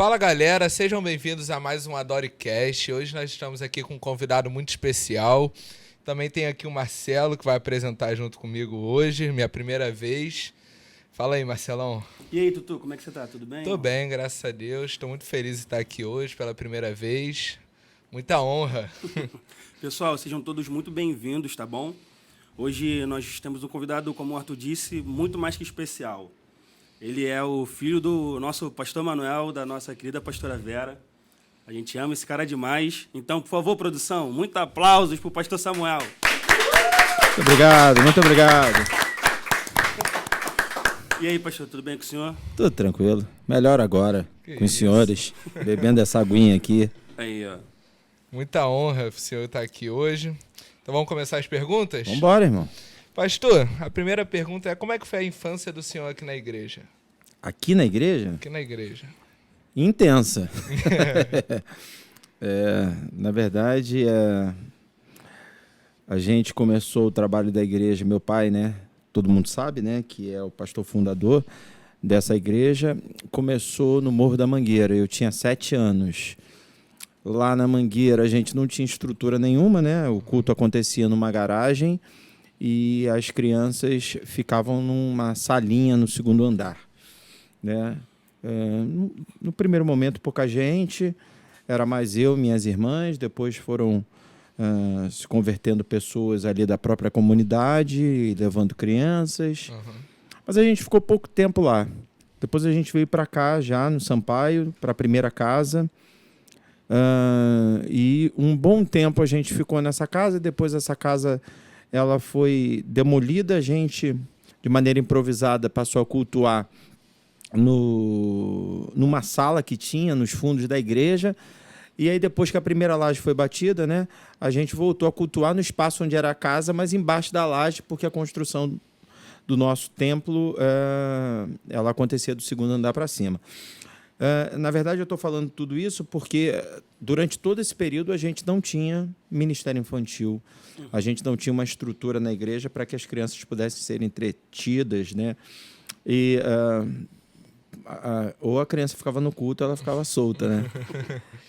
Fala galera, sejam bem-vindos a mais um AdoreCast. Hoje nós estamos aqui com um convidado muito especial. Também tem aqui o Marcelo que vai apresentar junto comigo hoje, minha primeira vez. Fala aí, Marcelão. E aí, Tutu, como é que você tá? Tudo bem? Tô bem, graças a Deus. Estou muito feliz de estar aqui hoje pela primeira vez. Muita honra. Pessoal, sejam todos muito bem-vindos, tá bom? Hoje nós temos um convidado, como o Arthur disse, muito mais que especial. Ele é o filho do nosso pastor Manuel, da nossa querida pastora Vera. A gente ama esse cara demais. Então, por favor, produção, muitos aplausos pro pastor Samuel. Muito obrigado, muito obrigado. E aí, pastor, tudo bem com o senhor? Tudo tranquilo. Melhor agora, com os senhores, bebendo essa aguinha aqui. Aí, ó. Muita honra o senhor estar aqui hoje. Então vamos começar as perguntas? Vambora, irmão. Pastor, a primeira pergunta é como é que foi a infância do senhor aqui na igreja? Aqui na igreja? Aqui na igreja. Intensa. Na verdade, a gente começou o trabalho da igreja, meu pai, né? Todo mundo sabe, né? Que é o pastor fundador dessa igreja. Começou no Morro da Mangueira. Eu tinha 7 anos. Lá na Mangueira a gente não tinha estrutura nenhuma, né? O culto acontecia numa garagem e as crianças ficavam numa salinha no segundo andar, né? No primeiro momento pouca gente, era mais eu, minhas irmãs, depois foram se convertendo pessoas ali da própria comunidade, levando crianças. Uhum. Mas a gente ficou pouco tempo lá. Depois a gente veio para cá, já no Sampaio, para a primeira casa. E um bom tempo a gente ficou nessa casa. Depois essa casa ela foi demolida. A gente, de maneira improvisada, passou a cultuar numa sala que tinha nos fundos da igreja. E aí, depois que a primeira laje foi batida, né, a gente voltou a cultuar no espaço onde era a casa, mas embaixo da laje, porque a construção do nosso templo ela acontecia do segundo andar para cima. Na verdade, eu estou falando tudo isso porque durante todo esse período a gente não tinha ministério infantil, a gente não tinha uma estrutura na igreja para que as crianças pudessem ser entretidas, né? E ou a criança ficava no culto, ou ela ficava solta, né?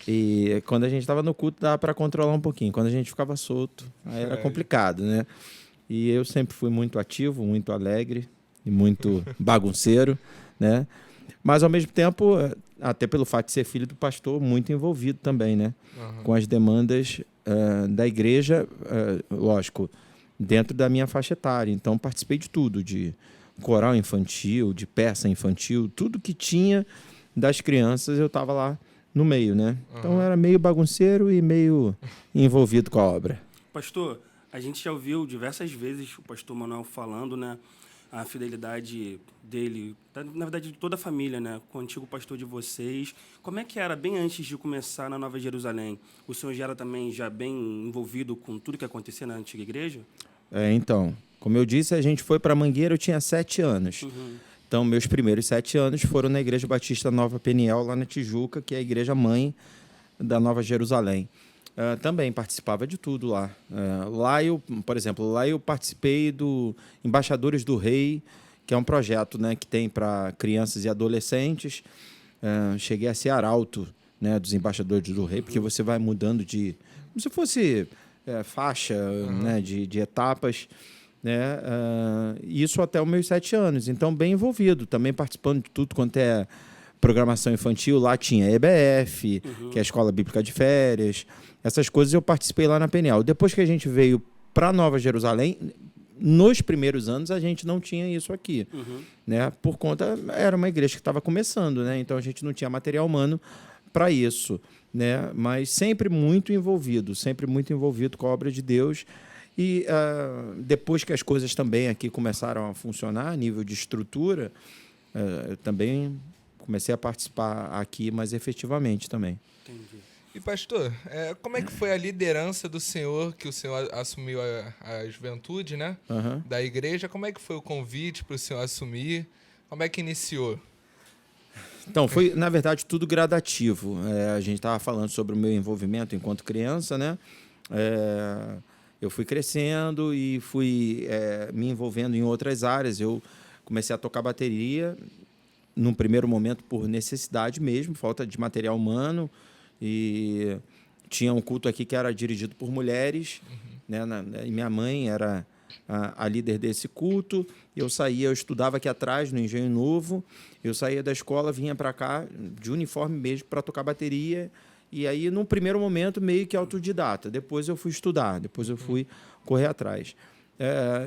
E quando a gente estava no culto dava para controlar um pouquinho, quando a gente ficava solto aí era complicado, né? E eu sempre fui muito ativo, muito alegre e muito bagunceiro, né? Mas, ao mesmo tempo, até pelo fato de ser filho do pastor, muito envolvido também, né? Uhum. Com as demandas da igreja, lógico, dentro da minha faixa etária. Então, participei de tudo, de coral infantil, de peça infantil, tudo que tinha das crianças, eu estava lá no meio, né? Então, eu era meio bagunceiro e meio envolvido com a obra. Pastor, a gente já ouviu diversas vezes o pastor Manuel falando, né? A fidelidade dele, na verdade, de toda a família, né? Com o antigo pastor de vocês. Como é que era bem antes de começar na Nova Jerusalém? O senhor já era também bem envolvido com tudo que acontecia na antiga igreja? Então, como eu disse, a gente foi para Mangueira, eu tinha 7 anos. Uhum. Então, meus primeiros 7 anos foram na Igreja Batista Nova Peniel, lá na Tijuca, que é a igreja mãe da Nova Jerusalém. Também participava de tudo lá. Por exemplo, lá eu participei do Embaixadores do Rei, que é um projeto, né, que tem para crianças e adolescentes. Cheguei a ser arauto, né, dos Embaixadores do Rei, porque você vai mudando como se fosse faixa, né, de etapas. Né? Isso até os meus 7 anos. Então, bem envolvido. Também participando de tudo quanto é programação infantil. Lá tinha EBF, que é a Escola Bíblica de Férias. Essas coisas eu participei lá na Peniel. Depois que a gente veio para Nova Jerusalém, nos primeiros anos a gente não tinha isso aqui. Né? Por conta, era uma igreja que estava começando, né? Então a gente não tinha material humano para isso. Né? Mas sempre muito envolvido com a obra de Deus. E depois que as coisas também aqui começaram a funcionar a nível de estrutura, eu também comecei a participar aqui mais efetivamente também. Entendi. E pastor, como é que foi a liderança do senhor, que o senhor assumiu a juventude, né? Uhum. Da igreja? Como é que foi o convite para o senhor assumir? Como é que iniciou? Então, foi, na verdade, tudo gradativo. A gente estava falando sobre o meu envolvimento enquanto criança, né? Eu fui crescendo e fui me envolvendo em outras áreas. Eu comecei a tocar bateria num primeiro momento por necessidade mesmo, falta de material humano, e tinha um culto aqui que era dirigido por mulheres, né? E minha mãe era a líder desse culto. Eu estudava aqui atrás, no Engenho Novo, eu saía da escola, vinha para cá de uniforme mesmo para tocar bateria, e aí, num primeiro momento, meio que autodidata. Depois eu fui estudar, depois eu fui correr atrás.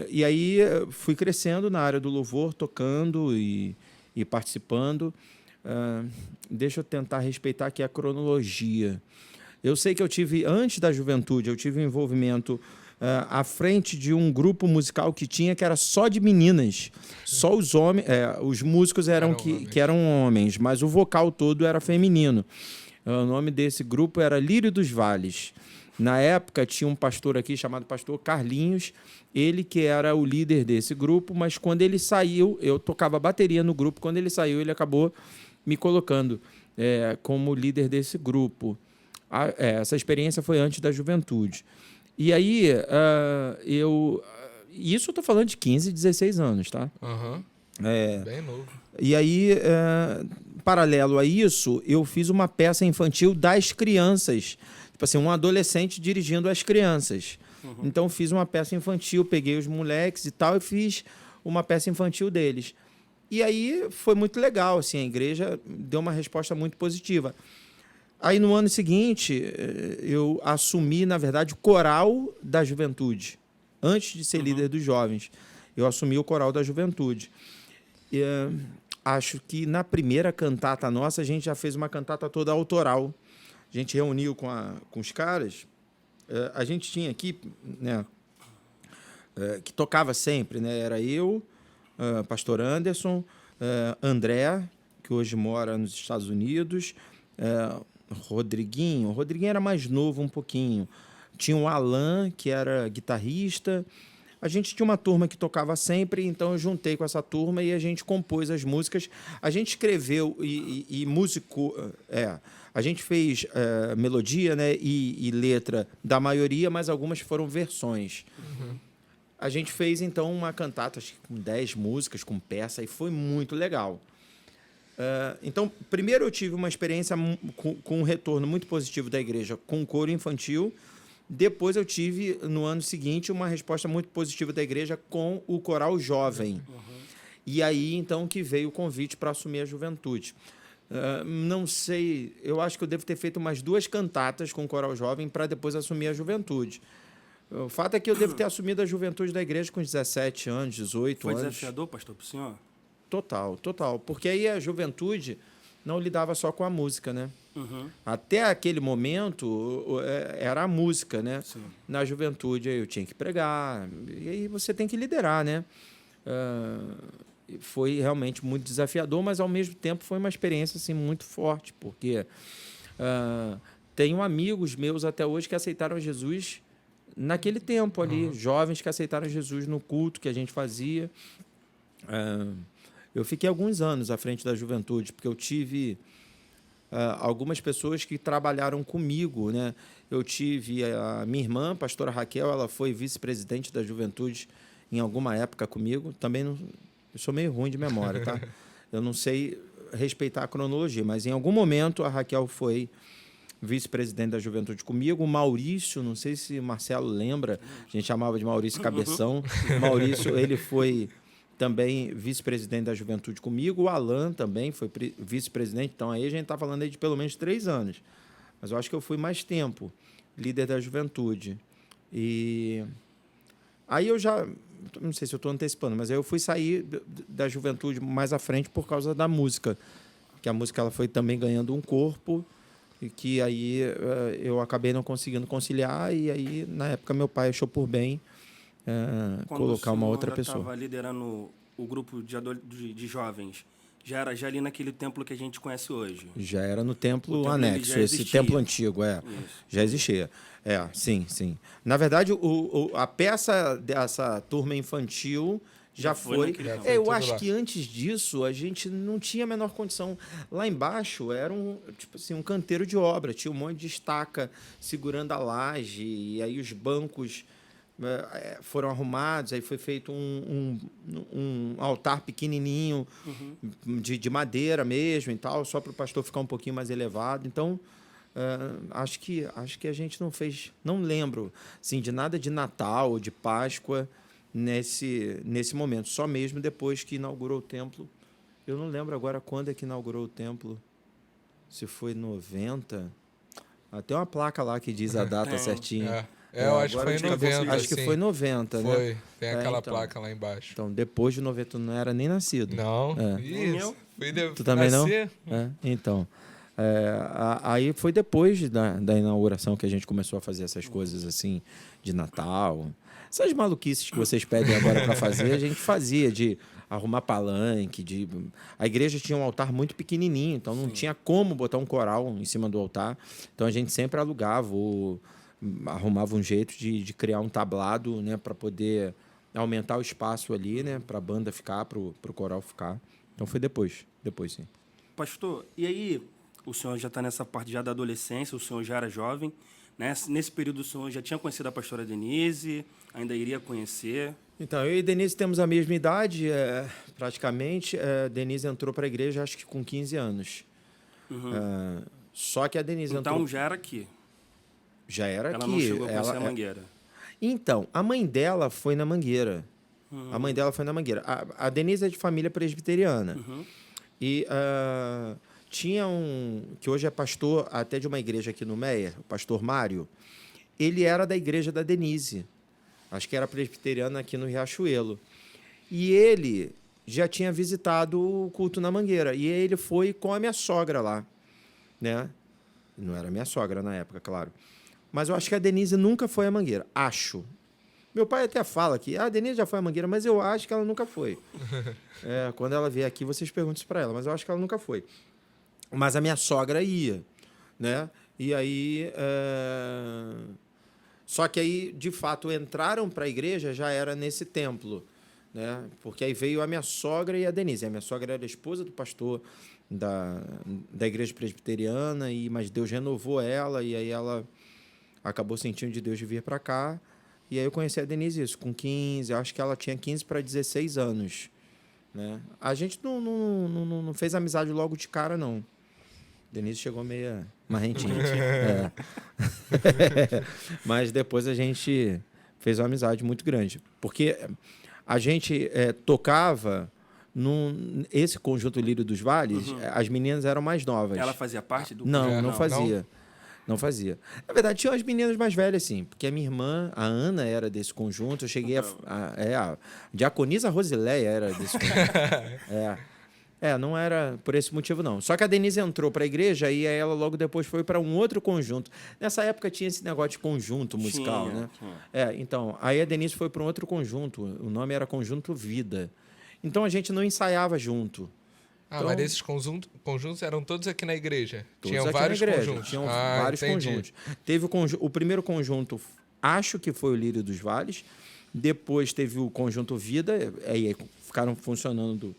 E aí fui crescendo na área do louvor, tocando e participando. Deixa eu tentar respeitar aqui a cronologia. Eu sei que antes da juventude, eu tive um envolvimento à frente de um grupo musical que era só de meninas. Só os homens, os músicos que eram homens, mas o vocal todo era feminino. O nome desse grupo era Lírio dos Vales. Na época, tinha um pastor aqui chamado Pastor Carlinhos, ele que era o líder desse grupo, mas quando ele saiu, eu tocava bateria no grupo, quando ele saiu, ele acabou me colocando como líder desse grupo. Essa experiência foi antes da juventude. E aí, isso eu estou falando de 15, 16 anos, tá? Uhum. Bem novo. E aí, paralelo a isso, eu fiz uma peça infantil das crianças. Tipo assim, um adolescente dirigindo as crianças. Então, fiz uma peça infantil, peguei os moleques e tal, e fiz uma peça infantil deles. E aí, foi muito legal, assim, a igreja deu uma resposta muito positiva. Aí, no ano seguinte, eu assumi, na verdade, o coral da juventude. Antes de ser líder dos jovens, eu assumi o coral da juventude. E, acho que na primeira cantata nossa, a gente já fez uma cantata toda autoral. A gente reuniu com os caras. A gente tinha equipe, né, que tocava sempre, né? Era eu, pastor Anderson, André, que hoje mora nos Estados Unidos, Rodriguinho. O Rodriguinho era mais novo um pouquinho. Tinha o Alan, que era guitarrista. A gente tinha uma turma que tocava sempre, então eu juntei com essa turma e a gente compôs as músicas. A gente escreveu e musicou. A gente fez melodia, né, e letra da maioria, mas algumas foram versões. A gente fez, então, uma cantata acho que com 10 músicas, com peça, e foi muito legal. Então, primeiro eu tive uma experiência com um retorno muito positivo da igreja com coro infantil. Depois eu tive, no ano seguinte, uma resposta muito positiva da igreja com o coral jovem. E aí, então, que veio o convite para assumir a juventude. Não sei, eu acho que eu devo ter feito umas 2 cantatas com o coral jovem para depois assumir a juventude. O fato é que eu devo ter assumido a juventude da igreja com 17 anos, 18 anos. Foi desafiador, pastor, para o senhor? Total. Porque aí a juventude não lidava só com a música, né? Até aquele momento era a música, né? Sim. Na juventude eu tinha que pregar, e aí você tem que liderar, né? Foi realmente muito desafiador, mas ao mesmo tempo foi uma experiência assim, muito forte, porque tenho amigos meus até hoje que aceitaram Jesus naquele tempo ali, jovens que aceitaram Jesus no culto que a gente fazia. Eu fiquei alguns anos à frente da juventude, porque eu tive algumas pessoas que trabalharam comigo, né? Eu tive a minha irmã, a pastora Raquel, ela foi vice-presidente da juventude em alguma época comigo. Também não, eu sou meio ruim de memória, tá? Eu não sei respeitar a cronologia, mas em algum momento a Raquel foi vice-presidente da juventude comigo. O Maurício, não sei se o Marcelo lembra, a gente chamava de Maurício Cabeção. Maurício, ele foi também vice-presidente da juventude comigo. O Alan também foi vice-presidente. Então, aí a gente está falando aí de pelo menos 3 anos. Mas eu acho que eu fui mais tempo líder da juventude. E aí eu já... Não sei se eu estou antecipando, mas aí eu fui sair da juventude mais à frente por causa da música. Que a música ela foi também ganhando um corpo e que aí eu acabei não conseguindo conciliar. E aí, na época, meu pai achou por bem colocar uma outra pessoa. Quando o senhor estava liderando o grupo de jovens, já era ali naquele templo que a gente conhece hoje? Já era no templo anexo, esse templo antigo, já existia. Sim. Na verdade, a peça dessa turma infantil já foi. Eu acho que antes disso a gente não tinha a menor condição. Lá embaixo era um canteiro de obra, tinha um monte de estaca segurando a laje, e aí os bancos foram arrumados, aí foi feito um altar pequenininho, de madeira mesmo e tal, só para o pastor ficar um pouquinho mais elevado. Então, acho que a gente não fez, não lembro assim, de nada de Natal ou de Páscoa nesse momento, só mesmo depois que inaugurou o templo. Eu não lembro agora quando é que inaugurou o templo, se foi 90. Tem uma placa lá que diz a data certinha. Eu acho que foi em 90. Acho que foi 90, né? Foi, tem aquela então, placa lá embaixo. Então, depois de 90, não era nem nascido. Não, isso. Tu também não? Então, aí foi depois da inauguração que a gente começou a fazer essas coisas assim, de Natal. Essas maluquices que vocês pedem agora para fazer, a gente fazia, de arrumar palanque. A igreja tinha um altar muito pequenininho, então não tinha como botar um coral em cima do altar. Então, a gente sempre alugava ou arrumava um jeito de criar um tablado, né, para poder aumentar o espaço ali, né, para a banda ficar, para o coral ficar. Então foi depois sim. Pastor, e aí o senhor já está nessa parte já da adolescência, o senhor já era jovem, né? Nesse período o senhor já tinha conhecido a pastora Denise, ainda iria conhecer? Então, eu e Denise temos a mesma idade, praticamente. Denise entrou para a igreja, acho que com 15 anos. Só que a Denise entrou... Então já era aqui? Já era aqui. Ela não chegou a conhecer a Mangueira? Então, a mãe dela foi na Mangueira. A mãe dela foi na Mangueira. A Denise é de família presbiteriana. E tinha que hoje é pastor até de uma igreja aqui no Meia, o pastor Mário. Ele era da igreja da Denise. Acho que era presbiteriano aqui no Riachuelo. E ele já tinha visitado o culto na Mangueira. E ele foi com a minha sogra lá, né? Não era minha sogra na época, claro. Mas eu acho que a Denise nunca foi à Mangueira. Acho. Meu pai até fala que a Denise já foi à Mangueira, mas eu acho que ela nunca foi. Quando ela vier aqui, vocês perguntam isso para ela, mas eu acho que ela nunca foi. Mas a minha sogra ia, né? E aí... Só que aí, de fato, entraram para a igreja, já era nesse templo, né? Porque aí veio a minha sogra e a Denise. A minha sogra era a esposa do pastor da igreja presbiteriana, mas Deus renovou ela, e aí ela acabou sentindo de Deus de vir para cá. E aí eu conheci a Denise isso, com 15, acho que ela tinha 15 para 16 anos. Né? A gente não fez amizade logo de cara, não. Denise chegou meio marrentinha. Mas depois a gente fez uma amizade muito grande. Porque a gente tocava esse conjunto Lírio dos Vales, as meninas eram mais novas. Ela fazia parte do... Não fazia. Não fazia. Na verdade, tinha umas meninas mais velhas, sim. Porque a minha irmã, a Ana, era desse conjunto. Eu cheguei a Diaconisa Rosileia era desse conjunto. Não era por esse motivo, não. Só que a Denise entrou para a igreja e aí ela logo depois foi para um outro conjunto. Nessa época tinha esse negócio de conjunto musical, né? Então, aí a Denise foi para um outro conjunto. O nome era Conjunto Vida. Então, a gente não ensaiava junto. Então, mas esses conjuntos eram todos aqui na igreja? Todos Tinham aqui vários na igreja. conjuntos? Tinham vários conjuntos. Teve o primeiro conjunto, acho que foi o Lírio dos Vales. Depois teve o Conjunto Vida, aí ficaram funcionando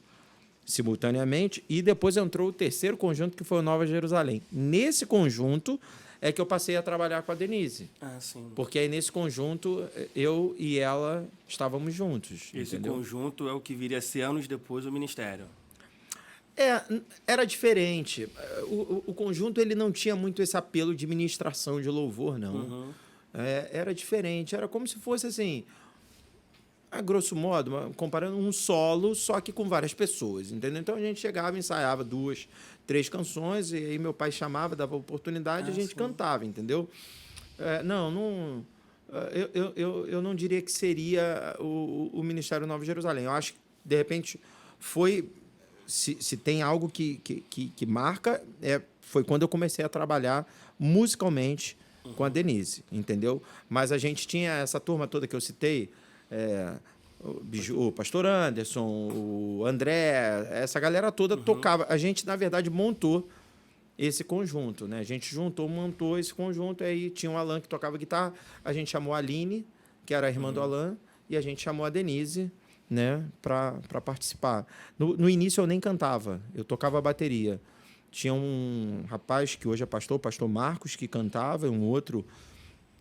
simultaneamente. E depois entrou o terceiro conjunto, que foi o Nova Jerusalém. Nesse conjunto é que eu passei a trabalhar com a Denise. Sim. Porque aí nesse conjunto eu e ela estávamos juntos. Esse entendeu? conjunto é o que viria a ser anos depois o ministério. Era diferente. O conjunto ele não tinha muito esse apelo de ministração de louvor, não. Era diferente. Era como se fosse assim, a grosso modo, comparando um solo, só que com várias pessoas, entendeu? Então a gente chegava, ensaiava 2, 3 canções, e aí meu pai chamava, dava oportunidade, a gente cantava, entendeu? Eu não diria que seria o Ministério Nova Jerusalém. Eu acho que, de repente, foi... Se tem algo que marca, foi quando eu comecei a trabalhar musicalmente com a Denise, entendeu? Mas a gente tinha essa turma toda que eu citei, o pastor Anderson, o André, essa galera toda tocava. A gente, na verdade, montou esse conjunto, né? A gente montou esse conjunto, aí tinha o Alan que tocava guitarra, a gente chamou a Aline, que era a irmã do Alan, e a gente chamou a Denise, né, para participar. No início eu nem cantava, eu tocava bateria. Tinha um rapaz que hoje é pastor, o pastor Marcos, que cantava, e um outro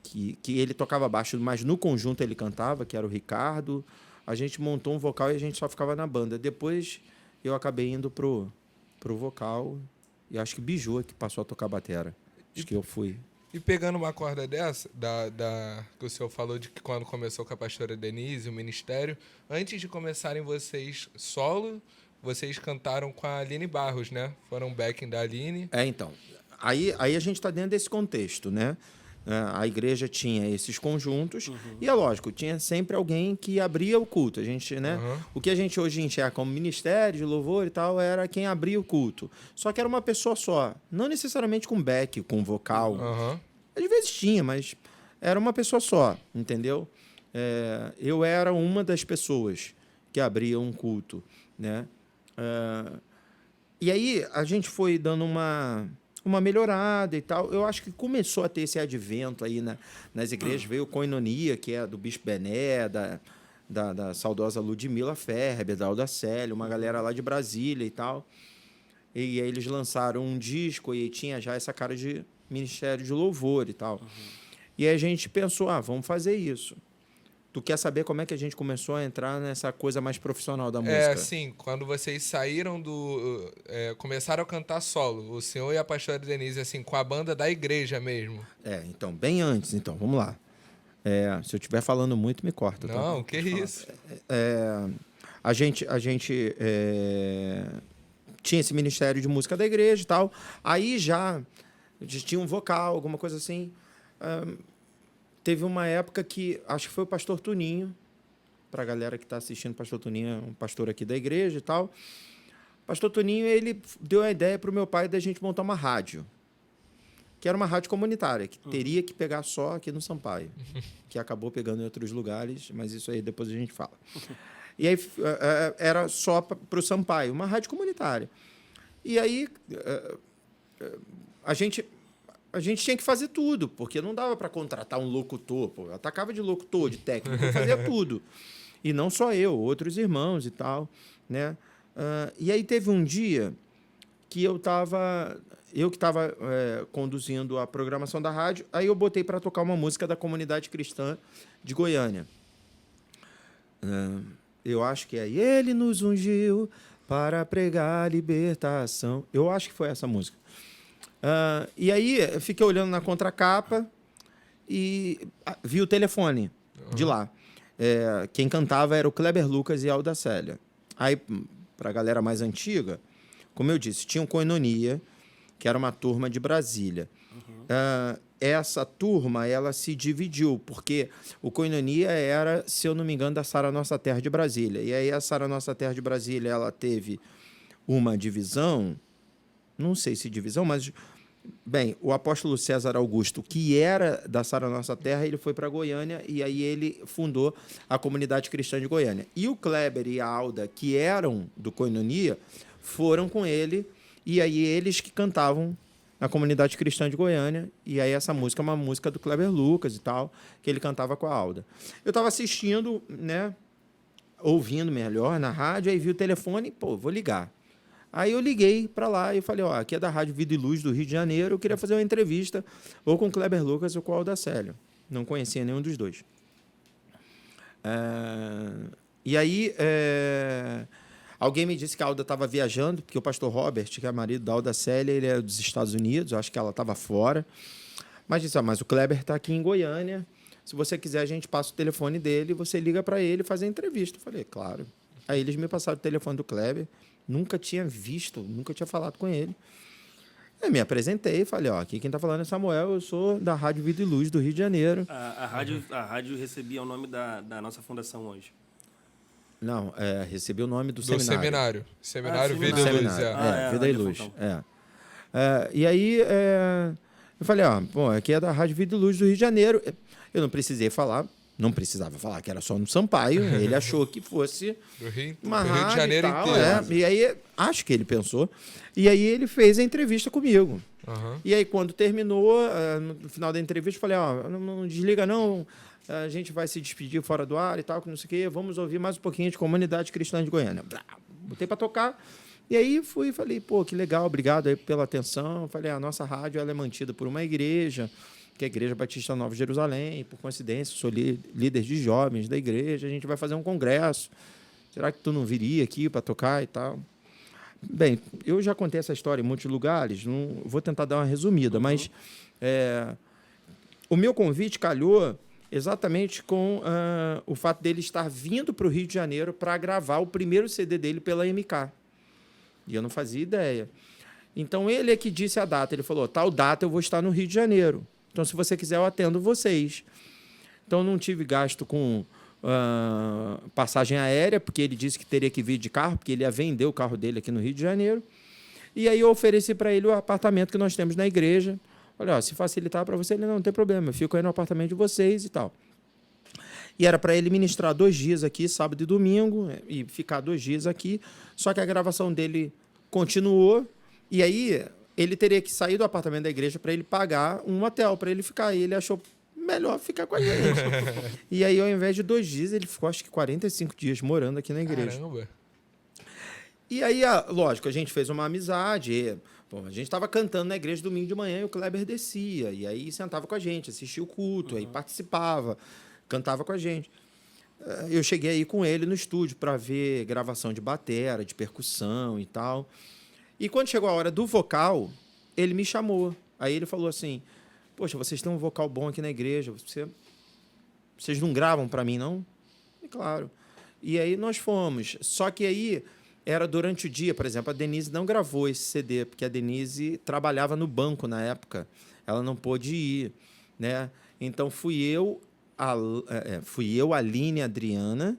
que ele tocava baixo, mas no conjunto ele cantava, que era o Ricardo. A gente montou um vocal e a gente só ficava na banda. Depois eu acabei indo pro vocal e acho que Biju é que passou a tocar batera. Acho que eu fui. E pegando uma corda dessa, que o senhor falou de que quando começou com a pastora Denise, o ministério, antes de começarem vocês solo, vocês cantaram com a Aline Barros, né? Foram backing da Aline. Então. Aí a gente está dentro desse contexto, né? A igreja tinha esses conjuntos e, é lógico, tinha sempre alguém que abria o culto. A gente, né? O que a gente hoje enxerga como ministério de louvor e tal era quem abria o culto. Só que era uma pessoa só. Não necessariamente com back, com vocal. Às vezes tinha, mas era uma pessoa só, entendeu? Eu era uma das pessoas que abria um culto, né? E aí a gente foi dando uma melhorada e tal. Eu acho que começou a ter esse advento aí nas igrejas. Veio o Koinonia, que é do Bispo Bené, da saudosa Ludmila Ferber, da Alda Célia, uma galera lá de Brasília e tal. E aí eles lançaram um disco e tinha já essa cara de ministério de louvor e tal. E aí a gente pensou, vamos fazer isso. Tu quer saber como é que a gente começou a entrar nessa coisa mais profissional da música? Sim. Quando vocês saíram começaram a cantar solo, o senhor e a pastora Denise, assim, com a banda da igreja mesmo. Então, bem antes. Então, vamos lá. Se eu estiver falando muito, me corta. Não, que isso. A gente tinha esse ministério de música da igreja e tal. Aí já tinha um vocal, alguma coisa assim. Teve uma época que, acho que foi o pastor Tuninho, para a galera que está assistindo, o pastor Tuninho é um pastor aqui da igreja e tal. O pastor Tuninho, ele deu a ideia para o meu pai da gente montar uma rádio, que era uma rádio comunitária, que teria que pegar só aqui no Sampaio, que acabou pegando em outros lugares, mas isso aí depois a gente fala. E aí era só para o Sampaio, uma rádio comunitária. E aí a gente tinha que fazer tudo, porque não dava para contratar um locutor. Pô. Eu atacava de locutor, de técnico, eu fazia tudo. E não só eu, outros irmãos e tal. Né? E aí teve um dia que eu que estava conduzindo a programação da rádio, aí eu botei para tocar uma música da comunidade cristã de Goiânia. Eu acho que Ele nos ungiu para pregar a libertação. Eu acho que foi essa música. E aí eu fiquei olhando na contracapa e vi o telefone de lá. Quem cantava era o Kleber Lucas e a Alda Célia. Aí, para a galera mais antiga, como eu disse, tinha um Koinonia, que era uma turma de Brasília. Essa turma ela se dividiu, porque o Koinonia era, se eu não me engano, da Sara Nossa Terra de Brasília. E aí a Sara Nossa Terra de Brasília ela teve uma divisão, não sei se divisão, mas... Bem, o apóstolo César Augusto, que era da Sara Nossa Terra, ele foi para Goiânia e aí ele fundou a comunidade cristã de Goiânia. E o Kleber e a Alda, que eram do Koinonia, foram com ele e aí eles que cantavam na comunidade cristã de Goiânia. E aí essa música é uma música do Kleber Lucas e tal, que ele cantava com a Alda. Eu estava assistindo, né, ouvindo melhor na rádio, aí vi o telefone e, vou ligar. Aí eu liguei para lá e falei, aqui é da Rádio Vida e Luz do Rio de Janeiro, eu queria fazer uma entrevista ou com o Kleber Lucas ou com o Alda Célia. Não conhecia nenhum dos dois. E aí, alguém me disse que a Alda estava viajando, porque o pastor Robert, que é marido da Alda Célia, ele é dos Estados Unidos, eu acho que ela estava fora. Mas disse, mas o Kleber está aqui em Goiânia, se você quiser a gente passa o telefone dele, você liga para ele e faz a entrevista. Eu falei, claro. Aí eles me passaram o telefone do Kleber, nunca tinha visto, nunca tinha falado com ele. Eu me apresentei e falei, aqui quem está falando é Samuel, eu sou da Rádio Vida e Luz do Rio de Janeiro. A rádio recebia o nome da nossa fundação hoje. Não, recebi o nome do seminário. Seminário Vida e Luz. Vida e Luz. E aí, eu falei, aqui é da Rádio Vida e Luz do Rio de Janeiro. Eu não precisava falar que era só no Sampaio. Ele achou que fosse uma rádio Rio de Janeiro inteiro. E aí, acho que ele pensou. E aí, ele fez a entrevista comigo. E aí, quando terminou, no final da entrevista, eu falei, não desliga não, a gente vai se despedir fora do ar e tal, que não sei o quê, vamos ouvir mais um pouquinho de Comunidade Cristã de Goiânia. Botei para tocar. E aí, fui e falei, que legal, obrigado aí pela atenção. Eu falei, a nossa rádio ela é mantida por uma igreja, porque a Igreja Batista Nova Jerusalém, por coincidência, sou líder de jovens da igreja, a gente vai fazer um congresso. Será que tu não viria aqui para tocar e tal? Bem, eu já contei essa história em muitos lugares, não vou tentar dar uma resumida, mas o meu convite calhou exatamente com o fato dele estar vindo para o Rio de Janeiro para gravar o primeiro CD dele pela MK. E eu não fazia ideia. Então, ele é que disse a data. Ele falou, tal data eu vou estar no Rio de Janeiro. Então, se você quiser, eu atendo vocês. Então, não tive gasto com passagem aérea, porque ele disse que teria que vir de carro, porque ele ia vender o carro dele aqui no Rio de Janeiro. E aí eu ofereci para ele o apartamento que nós temos na igreja. Olha, ó, se facilitar para você, ele não tem problema, eu fico aí no apartamento de vocês e tal. E era para ele ministrar 2 dias aqui, sábado e domingo, e ficar 2 dias aqui, só que a gravação dele continuou, e aí ele teria que sair do apartamento da igreja para ele pagar um hotel, para ele ficar. E ele achou melhor ficar com a gente. E aí, ao invés de 2 dias, ele ficou, acho que 45 dias morando aqui na igreja. Caramba. E aí, lógico, a gente fez uma amizade. Bom, a gente estava cantando na igreja domingo de manhã e o Kleber descia. E aí sentava com a gente, assistia o culto, aí participava, cantava com a gente. Eu cheguei aí com ele no estúdio para ver gravação de batera, de percussão e tal. E quando chegou a hora do vocal, ele me chamou. Aí ele falou assim, poxa, vocês têm um vocal bom aqui na igreja, vocês não gravam para mim, não? E claro. E aí nós fomos. Só que aí era durante o dia, por exemplo, a Denise não gravou esse CD, porque a Denise trabalhava no banco na época. Ela não pôde ir, né? Então fui eu, a Aline e a Adriana,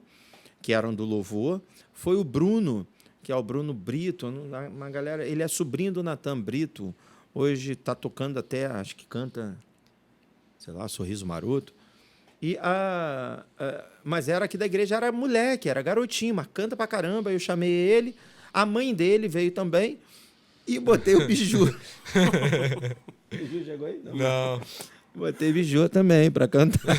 que eram do Louvor. Foi o Bruno, que é o Bruno Brito, uma galera, ele é sobrinho do Natan Brito. Hoje está tocando até, acho que canta, sei lá, Sorriso Maroto. Mas era aqui da igreja, era moleque, era garotinho, mas canta pra caramba. Eu chamei ele, a mãe dele veio também e botei o Biju. O Biju chegou aí? Não. Botei Biju também pra cantar.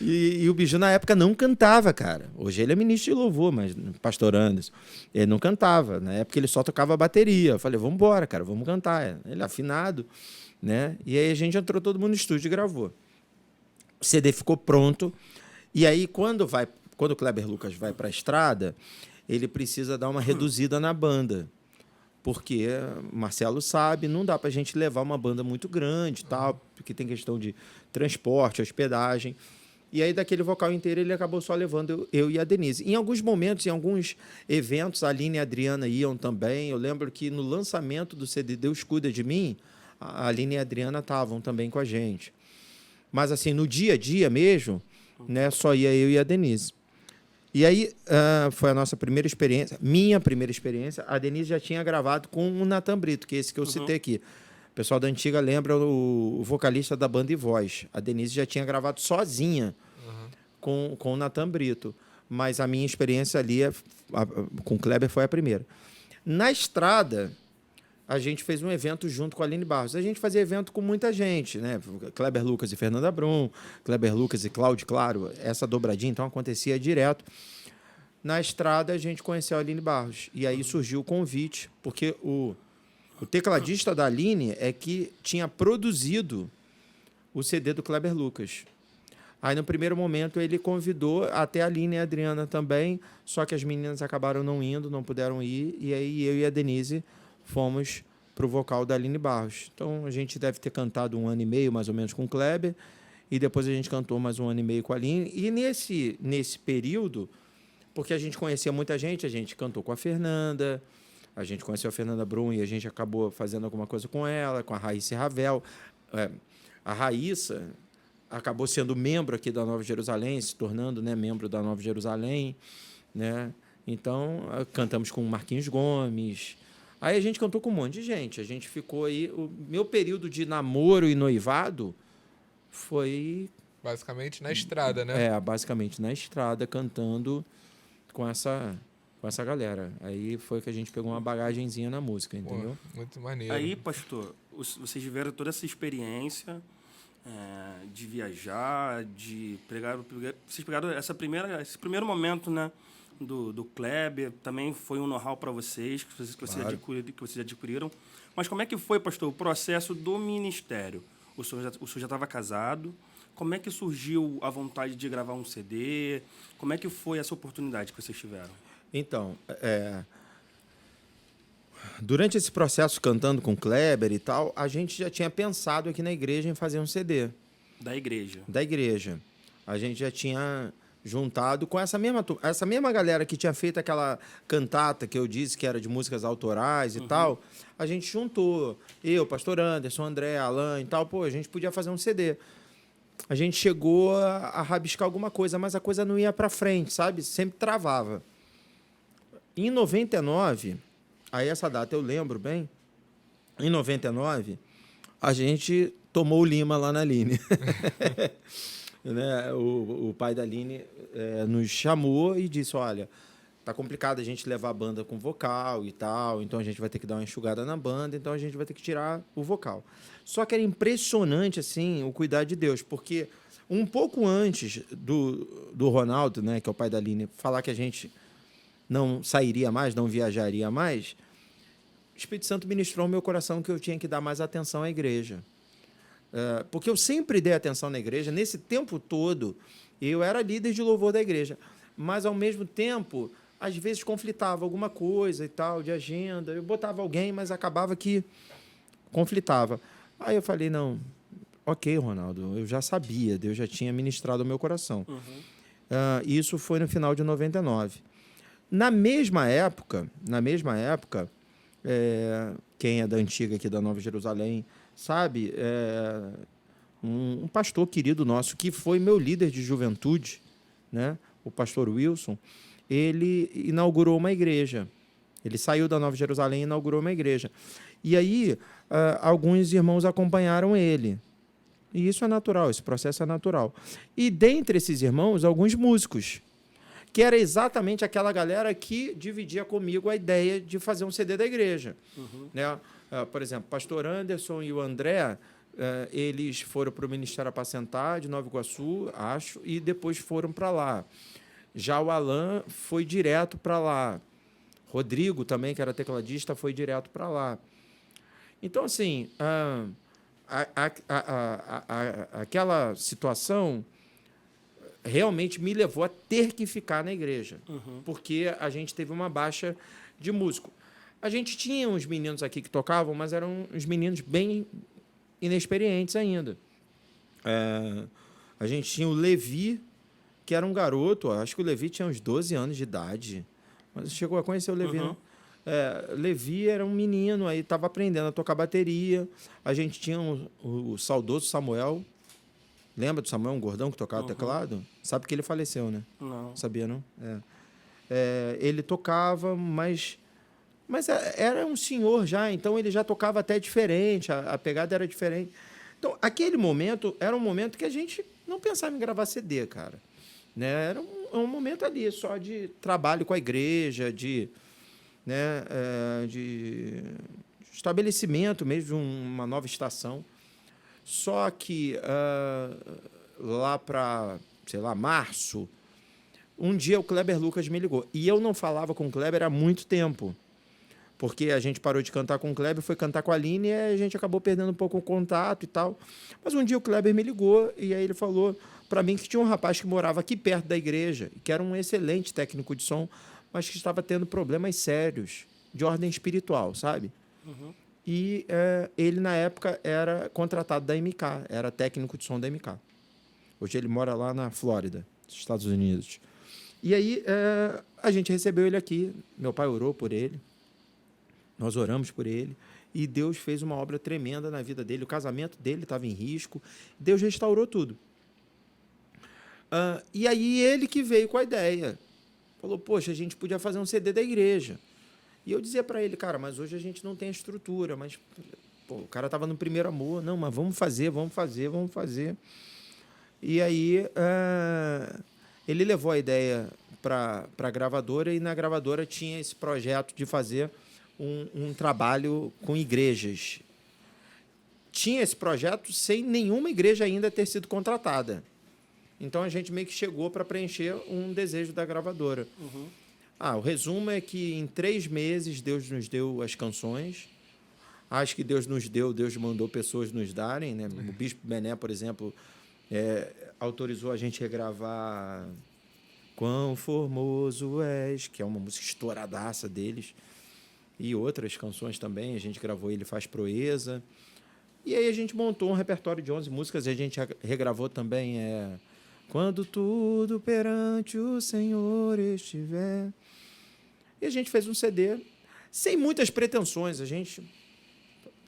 E o Biju na época não cantava, cara. Hoje ele é ministro de louvor, mas pastor Anderson. Ele não cantava. Na época ele só tocava bateria. Eu falei, vamos embora, cara, vamos cantar. Ele afinado, né? E aí a gente entrou todo mundo no estúdio e gravou. O CD ficou pronto. E aí, quando o Kleber Lucas vai para a estrada, ele precisa dar uma reduzida na banda. Porque, Marcelo sabe, não dá para a gente levar uma banda muito grande, tal, porque tem questão de transporte, hospedagem. E aí, daquele vocal inteiro, ele acabou só levando eu e a Denise. Em alguns momentos, em alguns eventos, a Aline e a Adriana iam também. Eu lembro que no lançamento do CD Deus Cuida de Mim, a Aline e a Adriana estavam também com a gente. Mas, assim, no dia a dia mesmo, né, só ia eu e a Denise. E aí foi a nossa primeira experiência, minha primeira experiência. A Denise já tinha gravado com o Natan Brito, que é esse que eu citei aqui. O pessoal da antiga lembra o vocalista da banda e voz. A Denise já tinha gravado sozinha com o Natan Brito. Mas a minha experiência ali com o Kleber foi a primeira. Na estrada, a gente fez um evento junto com a Aline Barros. A gente fazia evento com muita gente, né? Kleber Lucas e Fernanda Brum, Kleber Lucas e Cláudio Claro. Essa dobradinha, então, acontecia direto. Na estrada, a gente conheceu a Aline Barros. E aí surgiu o convite, porque o tecladista da Aline é que tinha produzido o CD do Kleber Lucas. Aí, no primeiro momento, ele convidou até a Aline e a Adriana também, só que as meninas acabaram não indo, não puderam ir, e aí eu e a Denise fomos para o vocal da Aline Barros. Então, a gente deve ter cantado 1 ano e meio, mais ou menos, com o Kleber, e depois a gente cantou mais 1 ano e meio com a Aline. E nesse período, porque a gente conhecia muita gente, a gente cantou com a Fernanda, a gente conheceu a Fernanda Brum e a gente acabou fazendo alguma coisa com ela, com a Raíssa Ravel. A Raíssa acabou sendo membro aqui da Nova Jerusalém, se tornando, né, membro da Nova Jerusalém, né? Então, cantamos com o Marquinhos Gomes. Aí a gente cantou com um monte de gente. A gente ficou aí... O meu período de namoro e noivado foi... Basicamente na estrada, né? Basicamente na estrada, cantando com essa galera. Aí foi que a gente pegou uma bagagenzinha na música, entendeu? Pô, muito maneiro. Aí, pastor, vocês tiveram toda essa experiência de viajar, de pregar... Vocês pegaram esse primeiro momento, né? Do Kleber, também foi um know-how para vocês, que vocês adquiriram. Mas como é que foi, pastor, o processo do ministério? o senhor já estava casado. Como é que surgiu a vontade de gravar um CD? Como é que foi essa oportunidade que vocês tiveram? Então, durante esse processo cantando com Kleber e tal, a gente já tinha pensado aqui na igreja em fazer um CD. Da igreja. Da igreja. A gente já tinha juntado com essa mesma galera que tinha feito aquela cantata que eu disse que era de músicas autorais e tal. A gente juntou. Eu, pastor Anderson, André, Alan e tal. Pô, a gente podia fazer um CD. A gente chegou a rabiscar alguma coisa, mas a coisa não ia para frente, sabe? Sempre travava. Em 99, aí essa data eu lembro bem, em 99, a gente tomou o Lima lá na Aline. Né? O pai da Aline nos chamou e disse, olha, tá complicado a gente levar a banda com vocal e tal, então a gente vai ter que dar uma enxugada na banda, então a gente vai ter que tirar o vocal. Só que era impressionante assim, o cuidado de Deus, porque um pouco antes do Ronaldo, né, que é o pai da Aline, falar que a gente não sairia mais, não viajaria mais, o Espírito Santo ministrou no meu coração que eu tinha que dar mais atenção à igreja. Porque eu sempre dei atenção na igreja, nesse tempo todo, eu era líder de louvor da igreja, mas, ao mesmo tempo, às vezes conflitava alguma coisa e tal, de agenda, eu botava alguém, mas acabava que conflitava. Aí eu falei, não, ok, Ronaldo, eu já sabia, Deus já tinha ministrado ao meu coração. Isso foi no final de 99. Na mesma época, quem é da antiga aqui da Nova Jerusalém sabe, um pastor querido nosso, que foi meu líder de juventude, né? O pastor Wilson, ele inaugurou uma igreja. Ele saiu da Nova Jerusalém e inaugurou uma igreja. E aí, alguns irmãos acompanharam ele. E isso é natural, esse processo é natural. E dentre esses irmãos, alguns músicos, que era exatamente aquela galera que dividia comigo a ideia de fazer um CD da igreja. Né? Por exemplo, o pastor Anderson e o André, eles foram para o Ministério Apacentar de Nova Iguaçu, acho, e depois foram para lá. Já o Alan foi direto para lá. Rodrigo também, que era tecladista, foi direto para lá. Então, assim, aquela situação realmente me levou a ter que ficar na igreja, porque a gente teve uma baixa de músico. A gente tinha uns meninos aqui que tocavam, mas eram uns meninos bem inexperientes ainda. A gente tinha o Levi, que era um garoto, acho que o Levi tinha uns 12 anos de idade, mas chegou a conhecer o Levi, não? Levi era um menino, aí estava aprendendo a tocar bateria. A gente tinha o saudoso Samuel. Lembra do Samuel, um gordão que tocava teclado? Sabe que ele faleceu, né? Não. Sabia, não? Ele tocava, mas era um senhor já, então ele já tocava até diferente, a pegada era diferente. Então, aquele momento era um momento que a gente não pensava em gravar CD, cara. Né? Era um momento ali só de trabalho com a igreja, de estabelecimento mesmo de uma nova estação. Só que lá para, sei lá, março, um dia o Kleber Lucas me ligou. E eu não falava com o Kleber há muito tempo, porque a gente parou de cantar com o Kleber, foi cantar com a Aline e a gente acabou perdendo um pouco o contato e tal. Mas um dia o Kleber me ligou e aí ele falou para mim que tinha um rapaz que morava aqui perto da igreja, que era um excelente técnico de som, mas que estava tendo problemas sérios de ordem espiritual, sabe? E ele, na época, era contratado da MK, era técnico de som da MK. Hoje ele mora lá na Flórida, Estados Unidos. E aí a gente recebeu ele aqui, meu pai orou por ele, nós oramos por ele, e Deus fez uma obra tremenda na vida dele, o casamento dele estava em risco, Deus restaurou tudo. E aí ele que veio com a ideia, falou, poxa, a gente podia fazer um CD da igreja. E eu dizia para ele, cara, mas hoje a gente não tem a estrutura, mas pô, o cara estava no primeiro amor, não, mas vamos fazer. E aí ele levou a ideia para a gravadora, e na gravadora tinha esse projeto de fazer um trabalho com igrejas. Tinha esse projeto sem nenhuma igreja ainda ter sido contratada. Então a gente meio que chegou para preencher um desejo da gravadora. O resumo é que em 3 meses Deus nos deu as canções. acho que Deus nos deu, Deus mandou pessoas nos darem, né? O Bispo Bené, por exemplo, autorizou a gente regravar Quão Formoso És, que é uma música estouradaça deles, e outras canções também. A gente gravou Ele Faz Proeza. E aí a gente montou um repertório de 11 músicas e a gente regravou também Quando Tudo Perante o Senhor Estiver. E a gente fez um CD sem muitas pretensões. A gente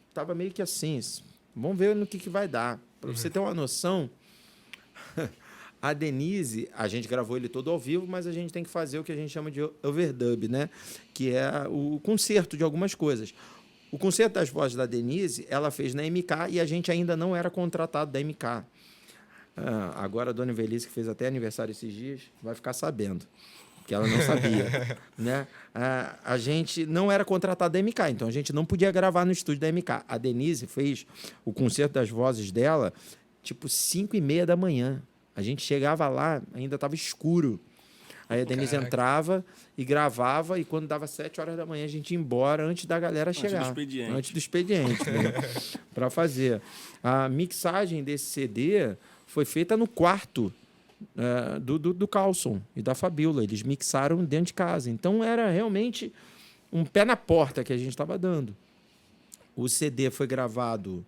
estava meio que assim, vamos ver no que vai dar. Para você ter uma noção, a Denise, a gente gravou ele todo ao vivo, mas a gente tem que fazer o que a gente chama de overdub, né? Que é o concerto de algumas coisas. O concerto das vozes da Denise, ela fez na MK e a gente ainda não era contratado da MK. Agora a dona Evelise, que fez até aniversário esses dias, vai ficar sabendo, que ela não sabia. Né? A gente não era contratado da MK, então a gente não podia gravar no estúdio da MK. A Denise fez o concerto das vozes dela, tipo 5h30 da manhã. A gente chegava lá, ainda estava escuro. Aí a Denise entrava e gravava, e quando dava 7 horas da manhã, a gente ia embora antes da galera chegar. Antes do expediente. Né? Para fazer. A mixagem desse CD foi feita no quarto do Carlson e da Fabiola. Eles mixaram dentro de casa. Então, era realmente um pé na porta que a gente estava dando. O CD foi gravado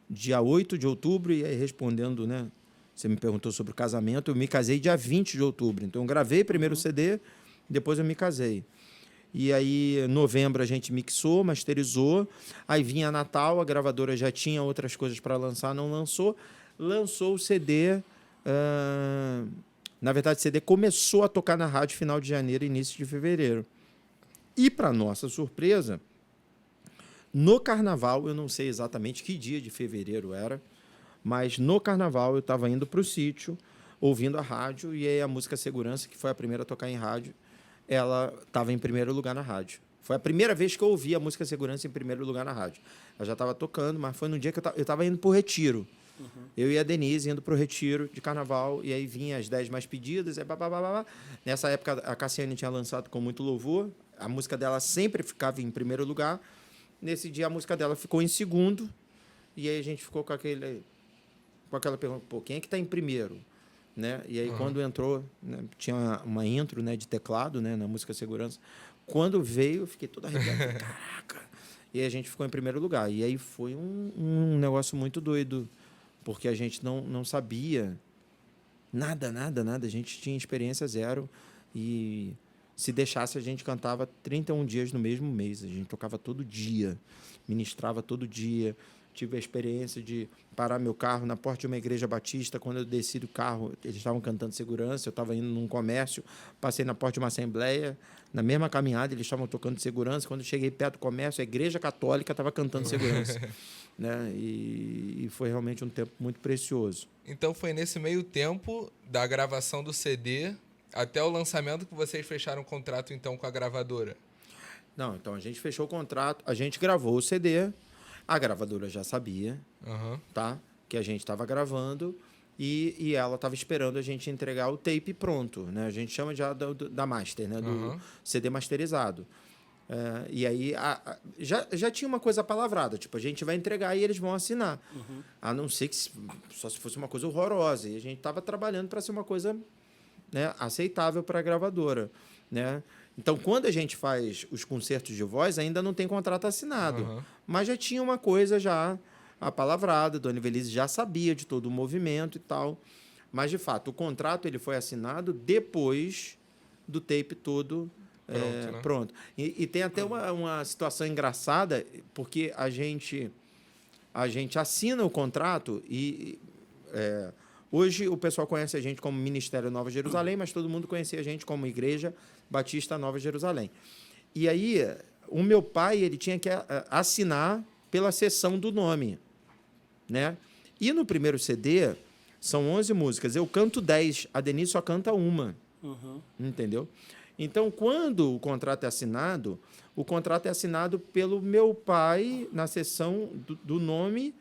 dia 8 de outubro, e aí respondendo, né? Você me perguntou sobre o casamento, eu me casei dia 20 de outubro. Então, eu gravei primeiro o CD, depois eu me casei. E aí, em novembro, a gente mixou, masterizou. Aí vinha Natal, a gravadora já tinha outras coisas para lançar, não lançou. Lançou o CD. Na verdade, o CD começou a tocar na rádio final de janeiro, início de fevereiro. E, para nossa surpresa, no Carnaval, eu não sei exatamente que dia de fevereiro era, mas no Carnaval eu estava indo para o sítio, ouvindo a rádio, e aí a música Segurança, que foi a primeira a tocar em rádio, ela estava em primeiro lugar na rádio. Foi a primeira vez que eu ouvi a música Segurança em primeiro lugar na rádio. Ela já estava tocando, mas foi no dia que eu estava indo para o Retiro. Eu e a Denise indo para o Retiro de Carnaval, e aí vinha as 10 mais pedidas, e Nessa época, a Cassiane tinha lançado Com Muito Louvor, a música dela sempre ficava em primeiro lugar. Nesse dia, a música dela ficou em segundo, e aí a gente ficou com aquela pergunta, quem é que está em primeiro? Né? E aí, quando entrou, né, tinha uma intro, né, de teclado, né, na música Segurança. Quando veio, eu fiquei todo arrepiado. Caraca! E aí a gente ficou em primeiro lugar. E aí foi um negócio muito doido, porque a gente não sabia nada. A gente tinha experiência zero. E se deixasse, a gente cantava 31 dias no mesmo mês. A gente tocava todo dia, ministrava todo dia. Tive a experiência de parar meu carro na porta de uma igreja batista. Quando eu desci do carro, eles estavam cantando Segurança. Eu estava indo num comércio, passei na porta de uma assembleia. Na mesma caminhada, eles estavam tocando Segurança. Quando eu cheguei perto do comércio, a igreja católica estava cantando Segurança. Né? E foi realmente um tempo muito precioso. Então, foi nesse meio tempo da gravação do CD até o lançamento que vocês fecharam o contrato, então, com a gravadora? Não, então a gente fechou o contrato, a gente gravou o CD. A gravadora já sabia, tá? Que a gente estava gravando, e ela estava esperando a gente entregar o tape pronto, né? A gente chama já da master, né? Do CD masterizado. E aí já tinha uma coisa palavrada, tipo, a gente vai entregar e eles vão assinar. A não ser que só se fosse uma coisa horrorosa. E a gente estava trabalhando para ser uma coisa, né, aceitável para a gravadora, né? Então, quando a gente faz os concertos de voz, ainda não tem contrato assinado. Mas já tinha uma coisa já apalavrada, Dona Evelise já sabia de todo o movimento e tal. Mas, de fato, o contrato ele foi assinado depois do tape todo pronto. E tem até uma situação engraçada, porque a gente assina o contrato e... hoje o pessoal conhece a gente como Ministério Nova Jerusalém, mas todo mundo conhecia a gente como Igreja Batista Nova Jerusalém. E aí, o meu pai ele tinha que assinar pela cessão do nome. Né? E no primeiro CD, são 11 músicas. Eu canto 10, a Denise só canta uma. Entendeu? Então, quando o contrato é assinado pelo meu pai na cessão do nome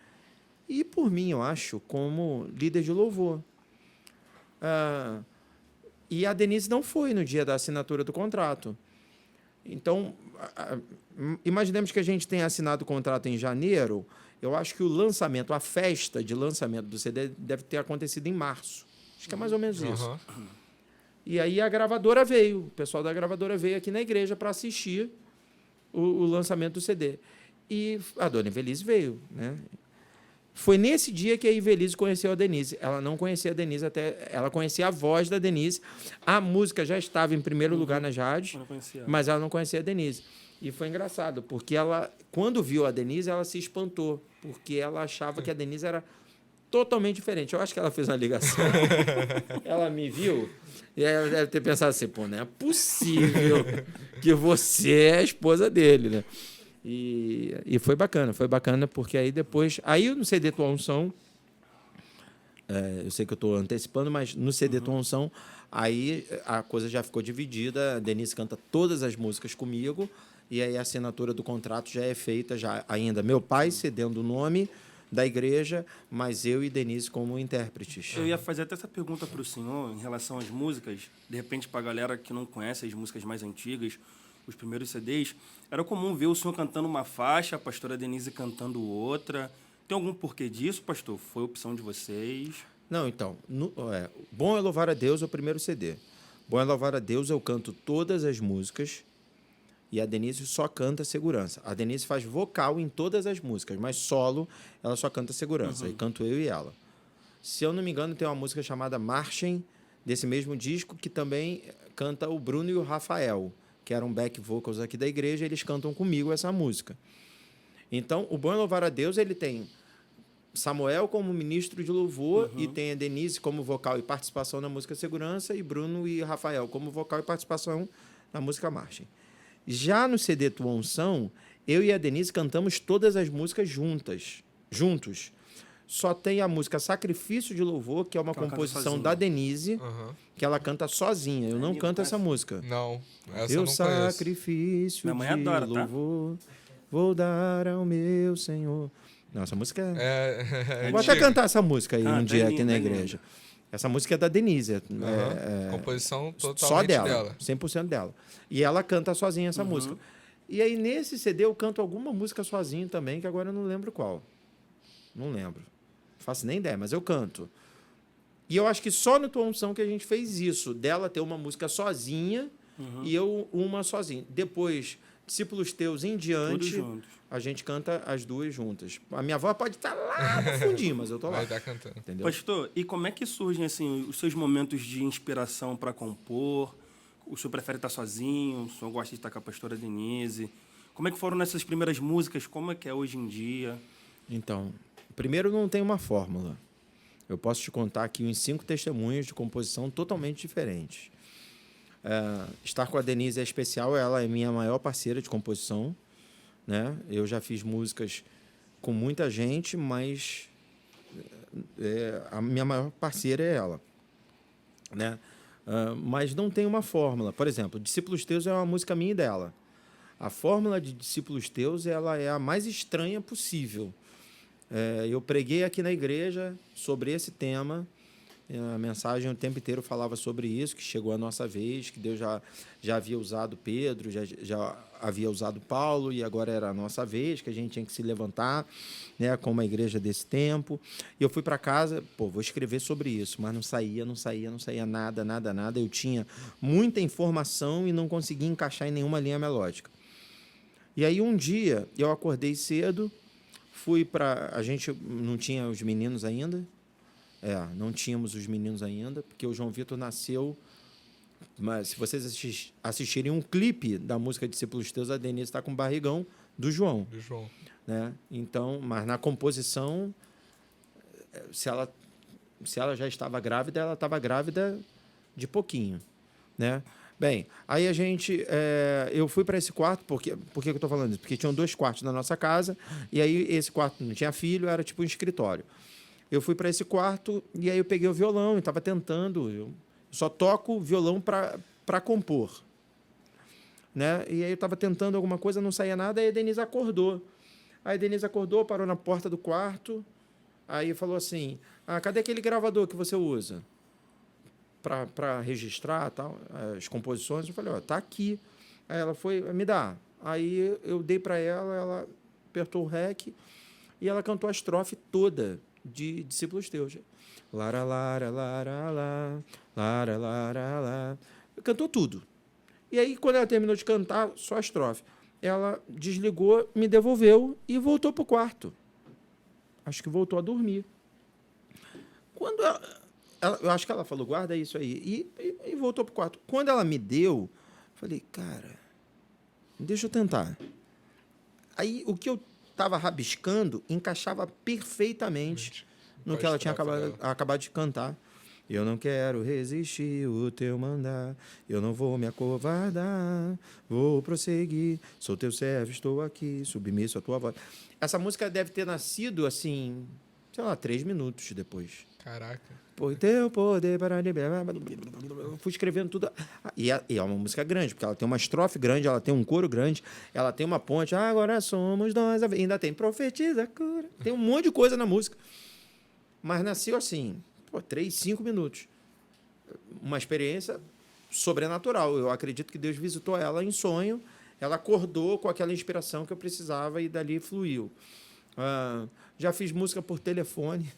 e por mim, eu acho, como líder de louvor. E a Denise não foi no dia da assinatura do contrato. Então, imaginemos que a gente tenha assinado o contrato em janeiro, eu acho que o lançamento, a festa de lançamento do CD deve ter acontecido em março. Acho que é mais ou menos isso. Aham. E aí a gravadora veio, o pessoal da gravadora veio aqui na igreja para assistir o lançamento do CD. E a dona Ivelise veio, né? Foi nesse dia que a Ivelise conheceu a Denise. Ela não conhecia a Denise até... Ela conhecia a voz da Denise. A música já estava em primeiro lugar nas rádios, Eu não conhecia. mas ela não conhecia a Denise. E foi engraçado, porque ela, quando viu a Denise, ela se espantou, porque ela achava que a Denise era totalmente diferente. Eu acho que ela fez uma ligação. Ela me viu e ela deve ter pensado assim, pô, não é possível que você é a esposa dele, né? E foi bacana porque aí depois... Aí no CD Tua Unção, eu sei que eu estou antecipando, mas no CD Tua Unção, aí a coisa já ficou dividida, a Denise canta todas as músicas comigo, e aí a assinatura do contrato já é feita, já ainda meu pai cedendo o nome da igreja, mas eu e Denise como intérpretes. Eu ia fazer até essa pergunta para o senhor em relação às músicas. De repente, para a galera que não conhece as músicas mais antigas, os primeiros CDs, era comum ver o senhor cantando uma faixa, a pastora Denise cantando outra. Tem algum porquê disso, pastor? Foi opção de vocês? Não, então, Bom é Louvar a Deus é o primeiro CD. Bom é Louvar a Deus eu canto todas as músicas e a Denise só canta Segurança. A Denise faz vocal em todas as músicas, mas solo ela só canta Segurança. Aí canto eu e ela. Se eu não me engano, tem uma música chamada Marchem, desse mesmo disco, que também canta o Bruno e o Rafael, que eram back vocals aqui da igreja, eles cantam comigo essa música. Então, o Bom é Louvar a Deus, ele tem Samuel como ministro de louvor e tem a Denise como vocal e participação na música Segurança e Bruno e Rafael como vocal e participação na música Marchem. Já no CD Tua Unção, eu e a Denise cantamos todas as músicas juntos. Só tem a música Sacrifício de Louvor, que é uma composição da Denise, que ela canta sozinha. Eu não canto essa música. Não, essa Eu eu não conheço. sacrifício Minha mãe de adora, tá? louvor, vou dar ao meu Senhor. Não, essa música É vou até cantar essa música aí um dia aqui na linda. igreja. Essa música é da Denise. Composição totalmente Só dela. dela, 100% dela. E ela canta sozinha essa música. E aí, nesse CD, eu canto alguma música sozinho também, que agora eu não lembro qual. Não lembro. Não faço nem ideia, mas eu canto. E eu acho que só no Tua Unção que a gente fez isso, dela ter uma música sozinha e eu uma sozinha. Depois, Discípulos Teus em Todos diante, juntos. a gente canta as duas juntas. A minha voz pode estar lá no fundinho, mas eu tô lá. Vai estar cantando. Entendeu? Pastor, e como é que surgem assim, os seus momentos de inspiração para compor? O senhor prefere estar sozinho? O senhor gosta de estar com a pastora Denise? Como é que foram nessas primeiras músicas? Como é que é hoje em dia? Então, primeiro não tem uma fórmula. Eu posso te contar aqui uns 5 testemunhos de composição totalmente diferentes. Estar com a Denise é especial, ela é minha maior parceira de composição, né? Eu já fiz músicas com muita gente, mas a minha maior parceira é ela, né? Mas não tem uma fórmula. Por exemplo, Discípulos Teus é uma música minha e dela. A fórmula de Discípulos Teus ela é a mais estranha possível. Eu preguei aqui na igreja sobre esse tema. A mensagem o tempo inteiro falava sobre isso, que chegou a nossa vez, que Deus já havia usado Pedro, já havia usado Paulo, e agora era a nossa vez, que a gente tinha que se levantar, né, como a igreja desse tempo. E eu fui para casa, vou escrever sobre isso, mas não saía nada. Eu tinha muita informação e não conseguia encaixar em nenhuma linha melódica. E aí um dia eu acordei cedo, fui para... A gente não tinha os meninos ainda, não tínhamos os meninos ainda, porque o João Vitor nasceu... Mas se vocês assistirem um clipe da música Discípulos Teus, a Denise está com o barrigão do João. Do João. Né? Então, mas na composição, se ela já estava grávida, ela estava grávida de pouquinho. Né? Bem, aí eu fui para esse quarto, por que eu estou falando isso? Porque tinham 2 quartos na nossa casa, e aí esse quarto não tinha filho, era tipo um escritório. Eu fui para esse quarto e aí eu peguei o violão e estava tentando. Eu só toco violão para compor. Né? E aí eu estava tentando alguma coisa, não saía nada, aí a Denise acordou. Aí a Denise acordou, parou na porta do quarto, aí falou assim, cadê aquele gravador que você usa para registrar tal, as composições? Eu falei, tá aqui. Aí ela foi, me dá. Aí eu dei para ela, ela apertou o REC e ela cantou a estrofe toda de Discípulos Teus. Lara, lara, lara, lá, lara, lara, lá. Cantou tudo. E aí, quando ela terminou de cantar, só a estrofe, ela desligou, me devolveu e voltou para o quarto. Acho que voltou a dormir. Quando eu acho que ela falou, guarda isso aí. E voltou para o quarto. Quando ela me deu, falei, cara, deixa eu tentar. Aí, o que eu estava rabiscando encaixava perfeitamente no que ela tinha acabado de cantar. Eu não quero resistir o teu mandar, eu não vou me acovardar, vou prosseguir, sou teu servo, estou aqui, submisso à tua voz. Essa música deve ter nascido, assim, sei lá, 3 minutos depois. Caraca. Por teu poder para liberar. Eu fui escrevendo tudo. E é uma música grande, porque ela tem uma estrofe grande, ela tem um coro grande, ela tem uma ponte. Agora somos nós. Ainda tem profetiza, cura. Tem um monte de coisa na música. Mas nasceu assim, 3, 5 minutos. Uma experiência sobrenatural. Eu acredito que Deus visitou ela em sonho. Ela acordou com aquela inspiração que eu precisava e dali fluiu. Já fiz música por telefone.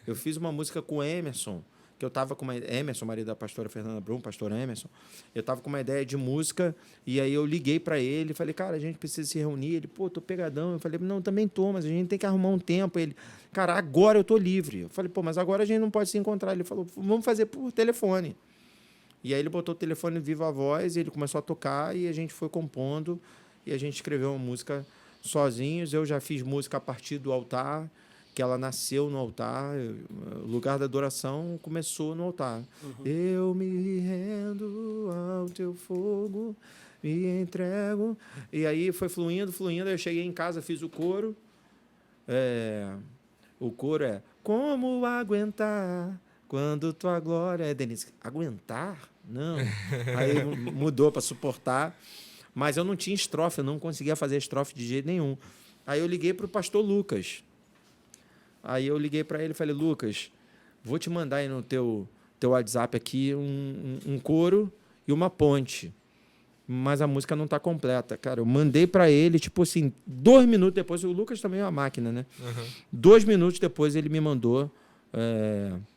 Eu fiz uma música com o Emerson, que eu estava com Emerson, marido da pastora Fernanda Brum, pastor Emerson. Eu estava com uma ideia de música e aí eu liguei para ele e falei, cara, a gente precisa se reunir. Ele, pô, tô pegadão. Eu falei, não, também tô, mas a gente tem que arrumar um tempo. Ele, cara, agora eu tô livre. Eu falei, pô, mas agora a gente não pode se encontrar. Ele falou, vamos fazer por telefone. E aí ele botou o telefone viva voz e ele começou a tocar e a gente foi compondo e a gente escreveu uma música sozinhos. Eu já fiz música a partir do altar, que ela nasceu no altar, o lugar da adoração começou no altar. Uhum. Eu me rendo ao teu fogo, me entrego. E aí foi fluindo. Eu cheguei em casa, fiz o coro. O coro é como aguentar quando tua glória... Denise, aguentar? Não. Aí mudou para suportar. Mas eu não tinha estrofe, eu não conseguia fazer estrofe de jeito nenhum. Aí eu liguei para o pastor Lucas. Aí eu liguei para ele e falei, Lucas, vou te mandar aí no teu WhatsApp aqui um coro e uma ponte, mas a música não está completa. Cara, eu mandei para ele, tipo assim, 2 minutos depois, o Lucas também é uma máquina, né? Uhum. 2 minutos depois ele me mandou,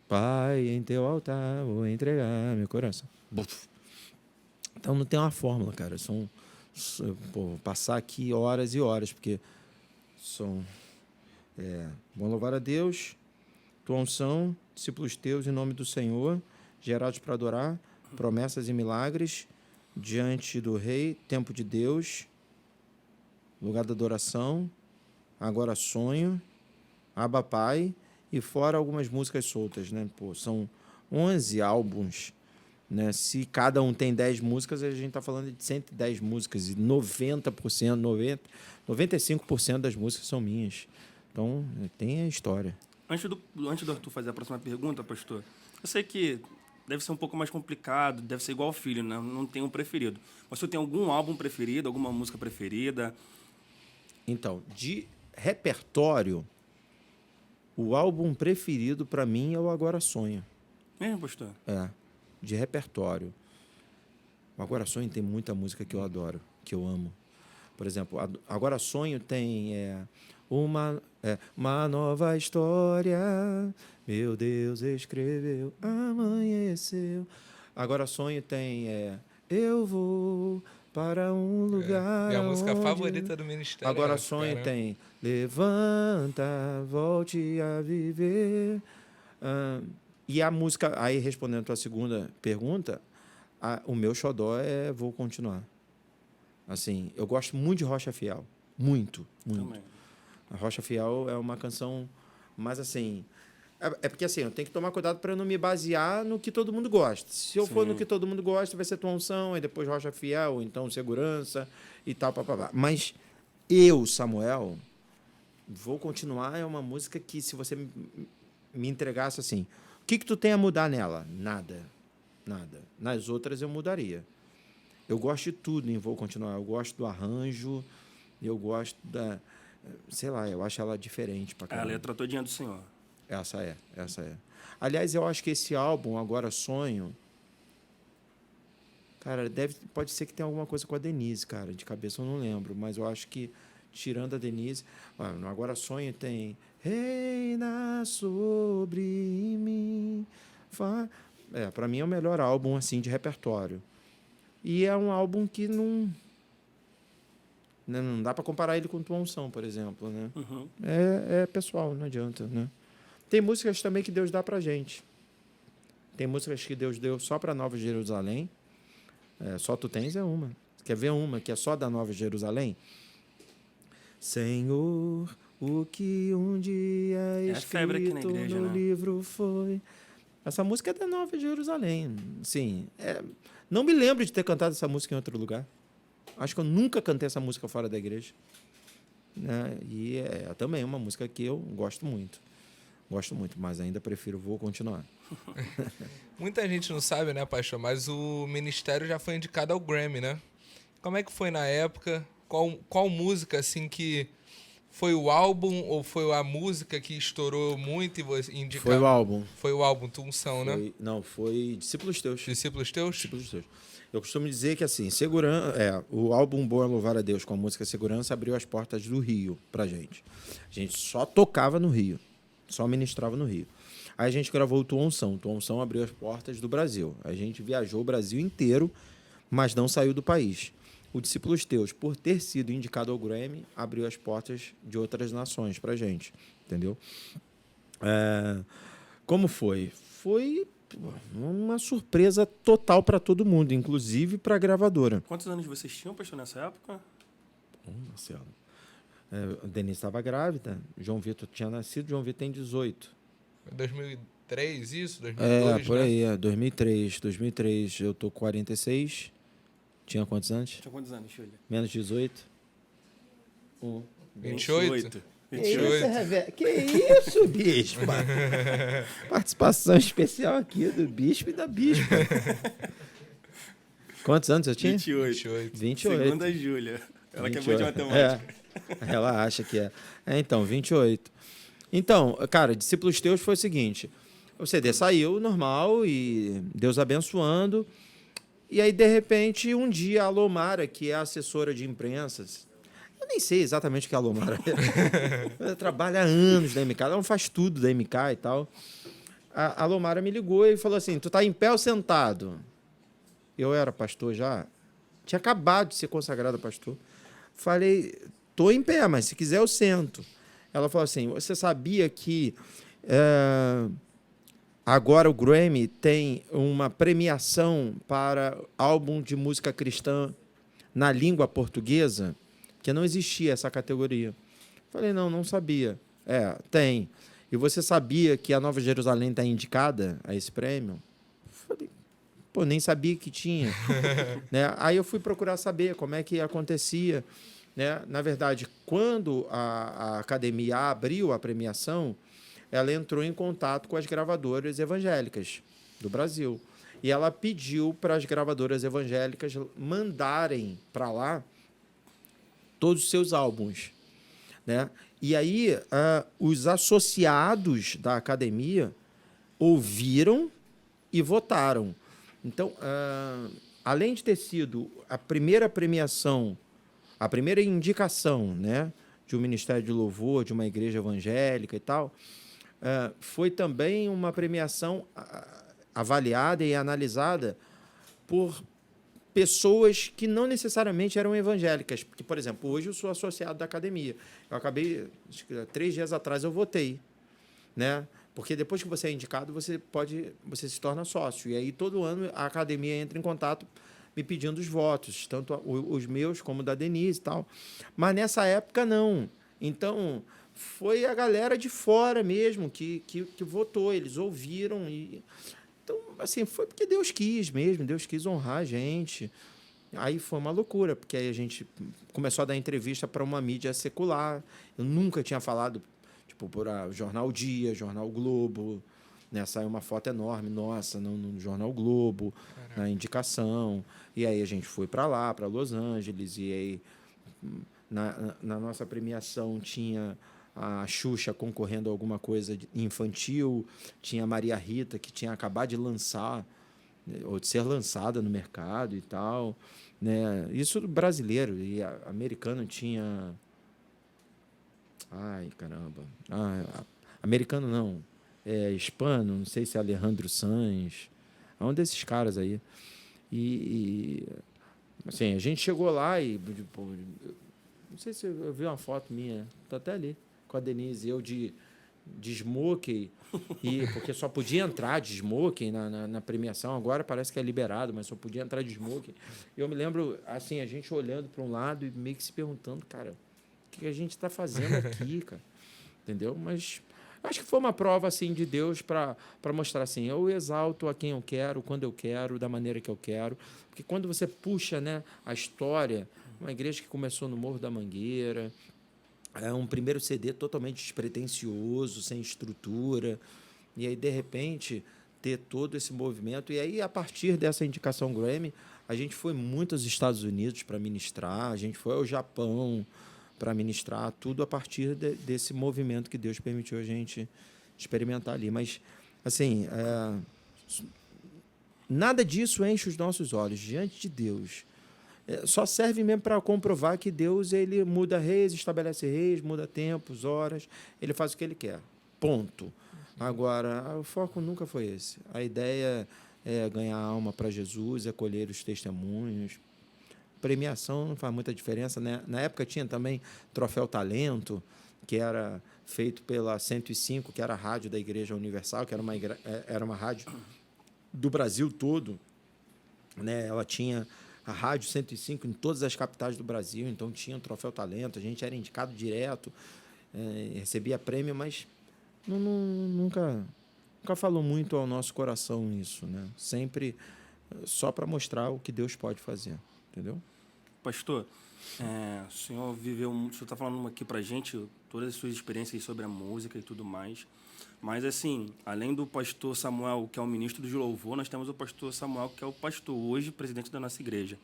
Pai, em teu altar vou entregar meu coração. Buf. Então não tem uma fórmula, cara. Passar aqui horas e horas, porque são... bom louvar a Deus, tua unção, discípulos teus, em nome do Senhor, gerados para adorar, promessas e milagres, diante do Rei, tempo de Deus, lugar da adoração, agora sonho, Abba Pai, e fora algumas músicas soltas, né? São 11 álbuns, né? Se cada um tem 10 músicas, a gente está falando de 110 músicas, e 95% das músicas são minhas. Então, tem a história. Antes do Arthur fazer a próxima pergunta, pastor, eu sei que deve ser um pouco mais complicado, deve ser igual ao filho, né? Não tem um preferido. Mas você tem algum álbum preferido, alguma música preferida? Então, de repertório, o álbum preferido para mim é o Agora Sonho. Pastor? De repertório. O Agora Sonho tem muita música que eu adoro, que eu amo. Por exemplo, Agora Sonho tem... uma nova história, meu Deus escreveu, amanheceu. Agora Sonho tem eu vou para um lugar. É a música favorita do ministério. Agora Sonho tem levanta, volte a viver. E a música, aí respondendo a tua segunda pergunta, o meu xodó é Vou Continuar. Assim, eu gosto muito de Rocha Fiel, muito. Também. A Rocha Fiel é uma canção, mas assim... É porque assim, eu tenho que tomar cuidado para não me basear no que todo mundo gosta. Se eu for no que todo mundo gosta, vai ser Tua Unção, e depois Rocha Fiel, ou então Segurança e tal, papapá. Mas eu, Samuel, Vou Continuar é uma música que, se você me entregasse assim, o que tu tem a mudar nela? Nada. Nas outras eu mudaria. Eu gosto de tudo em Vou Continuar. Eu gosto do arranjo, eu gosto da... Sei lá, eu acho ela diferente pra caramba. A letra todinha do Senhor. Essa é. Aliás, eu acho que esse álbum, Agora Sonho, Cara, pode ser que tenha alguma coisa com a Denise, cara. De cabeça eu não lembro, mas eu acho que, tirando a Denise... no Agora Sonho tem... Reina sobre mim... Para mim é o melhor álbum, assim, de repertório. E é um álbum que não dá para comparar ele com Tua Unção, por exemplo, né? Uhum. É pessoal, não adianta, né? Tem músicas também que Deus dá pra gente. Tem músicas que Deus deu só para Nova Jerusalém. Só Tu Tens é uma. Quer ver uma que é só da Nova Jerusalém? Senhor, o que um dia febre aqui na escrito igreja, no né? livro foi... Essa música é da Nova Jerusalém. Sim, não me lembro de ter cantado essa música em outro lugar. Acho que eu nunca cantei essa música fora da igreja. Né? E é também uma música que eu gosto muito. Gosto muito, mas ainda vou continuar. Muita gente não sabe, né, pastor? Mas o ministério já foi indicado ao Grammy, né? Como é que foi na época? Qual música, assim, que foi o álbum ou foi a música que estourou muito e você indicou? Foi o álbum. Foi o álbum, Tua Unção, né? Não, foi Discípulos Teus. Discípulos Teus? Discípulos Teus. Eu costumo dizer que, assim, o álbum Bom é Louvar a Deus com a música Segurança abriu as portas do Rio pra gente. A gente só tocava no Rio. Só ministrava no Rio. Aí a gente gravou o Tua Unção. Tua Unção abriu as portas do Brasil. A gente viajou o Brasil inteiro, mas não saiu do país. O Discípulos Teus, por ter sido indicado ao Grammy, abriu as portas de outras nações pra gente. Entendeu? Como foi? Foi uma surpresa total para todo mundo, inclusive para a gravadora. Quantos anos vocês tinham, pastor, nessa época? Marcelo. A Denise estava grávida, João Vitor tinha nascido, João Vitor tem 18. 2003, isso? 2002, por né? aí, 2003. Eu tô com 46. Tinha quantos anos? Tinha quantos anos, Júlia? Menos 18. 28? 28. Que isso, bispo? Participação especial aqui do bispo e da bispa. Quantos anos eu tinha? 28. 28. Segunda Júlia. Ela que é boa de matemática. Ela acha que é. Então, 28. Então, cara, Discípulos Teus foi o seguinte. O CD saiu normal e Deus abençoando. E aí, de repente, um dia a Lomara, que é assessora de imprensa, eu nem sei exatamente o que é a Lomara é. Ela trabalha há anos na MK, ela não faz tudo da MK e tal. A Lomara me ligou e falou assim, tu tá em pé ou sentado? Eu era pastor já, tinha acabado de ser consagrado pastor. Falei, tô em pé, mas se quiser eu sento. Ela falou assim, você sabia que agora o Grammy tem uma premiação para álbum de música cristã na língua portuguesa? Que não existia essa categoria. Falei, não sabia. Tem. E você sabia que a Nova Jerusalém está indicada a esse prêmio? Falei, nem sabia que tinha. Né? Aí eu fui procurar saber como é que acontecia. Né? Na verdade, quando a academia abriu a premiação, ela entrou em contato com as gravadoras evangélicas do Brasil. E ela pediu para as gravadoras evangélicas mandarem para lá todos os seus álbuns. Né? E aí, os associados da academia ouviram e votaram. Então, além de ter sido a primeira premiação, a primeira indicação, né, de um ministério de louvor, de uma igreja evangélica e tal, foi também uma premiação avaliada e analisada por pessoas que não necessariamente eram evangélicas. Porque, por exemplo, hoje eu sou associado da academia. Eu acabei, acho que 3 dias atrás eu votei, né? Porque depois que você é indicado, você se torna sócio. E aí, todo ano, a academia entra em contato me pedindo os votos, tanto os meus como da Denise e tal. Mas nessa época, não. Então, foi a galera de fora mesmo que votou. Eles ouviram e... Então, assim, foi porque Deus quis mesmo, Deus quis honrar a gente. Aí foi uma loucura, porque aí a gente começou a dar entrevista para uma mídia secular. Eu nunca tinha falado, tipo, por Jornal Dia, Jornal Globo, né? Saiu uma foto enorme, nossa, no Jornal Globo, na indicação. E aí a gente foi para lá, para Los Angeles, e aí na nossa premiação tinha a Xuxa concorrendo a alguma coisa infantil, tinha a Maria Rita, que tinha acabado de lançar, ou de ser lançada no mercado e tal, né? Isso brasileiro e americano tinha, ai caramba, americano não, hispano, não sei se é Alejandro Sanz, é um desses caras aí. E assim, a gente chegou lá e pô, não sei se eu vi uma foto minha, tá até ali com a Denise, eu de smoking, porque só podia entrar de smoking na premiação, agora parece que é liberado, mas só podia entrar de smoking. Eu me lembro, assim, a gente olhando para um lado e meio que se perguntando, cara, o que a gente está fazendo aqui, cara? Entendeu? Mas acho que foi uma prova, assim, de Deus para mostrar, assim, eu exalto a quem eu quero, quando eu quero, da maneira que eu quero, porque quando você puxa, né, a história, uma igreja que começou no Morro da Mangueira, é um primeiro CD totalmente despretensioso, sem estrutura. E aí, de repente, ter todo esse movimento. E aí, a partir dessa indicação Grammy, a gente foi muito aos Estados Unidos para ministrar, a gente foi ao Japão para ministrar, tudo a partir desse movimento que Deus permitiu a gente experimentar ali. Mas, assim, nada disso enche os nossos olhos diante de Deus. Só serve mesmo para comprovar que Deus ele muda reis, estabelece reis, muda tempos, horas, ele faz o que ele quer. Ponto. Agora, o foco nunca foi esse. A ideia é ganhar alma para Jesus, é colher os testemunhos. Premiação não faz muita diferença, né? Na época tinha também Troféu Talento, que era feito pela 105, que era a rádio da Igreja Universal, que era uma rádio do Brasil todo, né? Ela tinha a Rádio 105 em todas as capitais do Brasil, então tinha o Troféu Talento, a gente era indicado direto, recebia prêmio, mas nunca falou muito ao nosso coração isso, né? Sempre só para mostrar o que Deus pode fazer, entendeu? Pastor, o senhor o senhor está falando aqui para a gente todas as suas experiências sobre a música e tudo mais, mas assim, além do pastor Samuel, que é o ministro do louvor, nós temos o pastor Samuel, que é o pastor hoje, presidente da nossa igreja.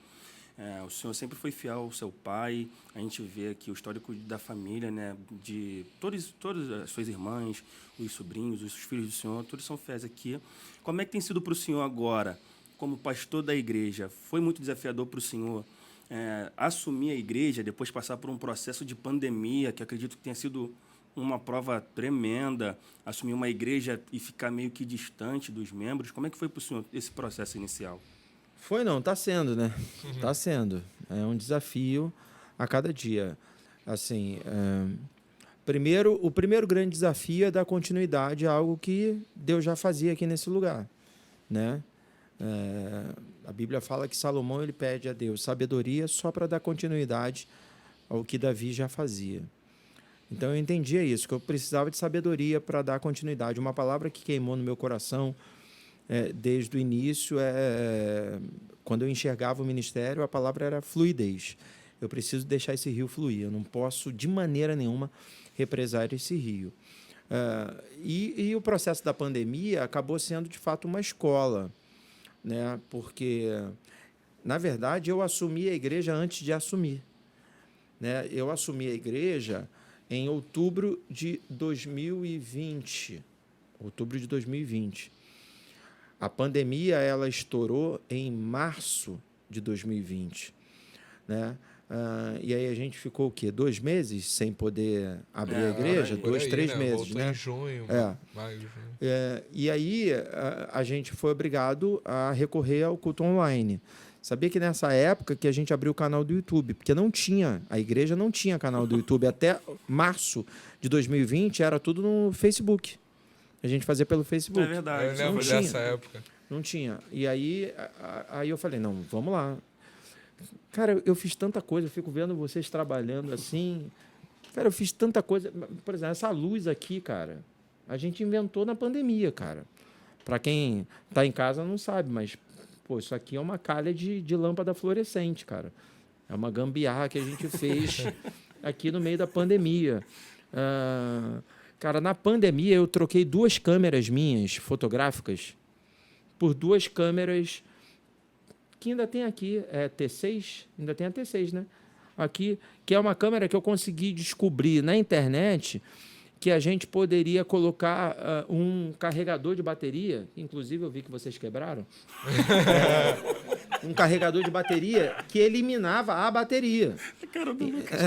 O senhor sempre foi fiel ao seu pai, a gente vê aqui o histórico da família, né, de todas as suas irmãs, os sobrinhos, os filhos do senhor, todos são fiéis aqui. Como é que tem sido para o senhor agora, como pastor da igreja? Foi muito desafiador para o senhor assumir a igreja, depois passar por um processo de pandemia, que acredito que tenha sido uma prova tremenda, assumir uma igreja e ficar meio que distante dos membros. Como é que foi para o senhor esse processo inicial? Foi não, está sendo, né? Está sendo. É um desafio a cada dia. Assim, o primeiro grande desafio é dar continuidade a algo que Deus já fazia aqui nesse lugar, né? A Bíblia fala que Salomão ele pede a Deus sabedoria só para dar continuidade ao que Davi já fazia. Então eu entendia isso, que eu precisava de sabedoria para dar continuidade. Uma palavra que queimou no meu coração desde o início quando eu enxergava o ministério, a palavra era fluidez. Eu preciso deixar esse rio fluir, eu não posso de maneira nenhuma represar esse rio. E o processo da pandemia acabou sendo de fato uma escola, né? Porque, na verdade, eu assumi a igreja antes de assumir, né? Eu assumi a igreja em outubro de 2020. Outubro de 2020. A pandemia ela estourou em março de 2020, né? E aí a gente ficou o quê? 2 meses sem poder abrir a igreja? 2, 3 meses, voltou né? Em junho, maio, junho. E aí a gente foi obrigado a recorrer ao culto online. Sabia que nessa época que a gente abriu o canal do YouTube, porque a igreja não tinha canal do YouTube. Até março de 2020 era tudo no Facebook. A gente fazia pelo Facebook. É verdade. Eu lembro dessa época. Não tinha. E aí eu falei, não, vamos lá. Cara, eu fiz tanta coisa, eu fico vendo vocês trabalhando assim. Cara, eu fiz tanta coisa. Por exemplo, essa luz aqui, cara, a gente inventou na pandemia, cara. Para quem está em casa não sabe, mas pô, isso aqui é uma calha de lâmpada fluorescente, cara. É uma gambiarra que a gente fez aqui no meio da pandemia. Cara, na pandemia eu troquei 2 câmeras minhas fotográficas por 2 câmeras que ainda tem aqui, T6, ainda tem a T6, né? Aqui, que é uma câmera que eu consegui descobrir na internet que a gente poderia colocar um carregador de bateria, inclusive eu vi que vocês quebraram, um carregador de bateria que eliminava a bateria. Cara do Lucas.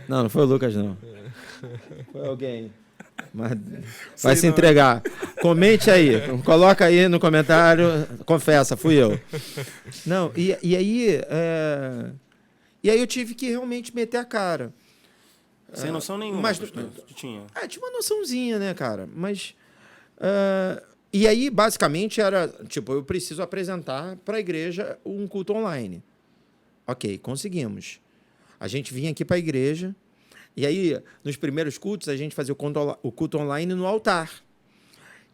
Não foi o Lucas, não. Foi alguém. Mas vai se entregar. Comente aí, coloca aí no comentário, confessa, fui eu. Não, e aí eu tive que realmente meter a cara. Sem noção nenhuma, mas tu tinha. Tinha uma noçãozinha, né, cara? Mas e aí basicamente era, tipo, eu preciso apresentar para a igreja um culto online. OK, conseguimos. A gente vinha aqui para a igreja. E aí, nos primeiros cultos, a gente fazia o culto online no altar.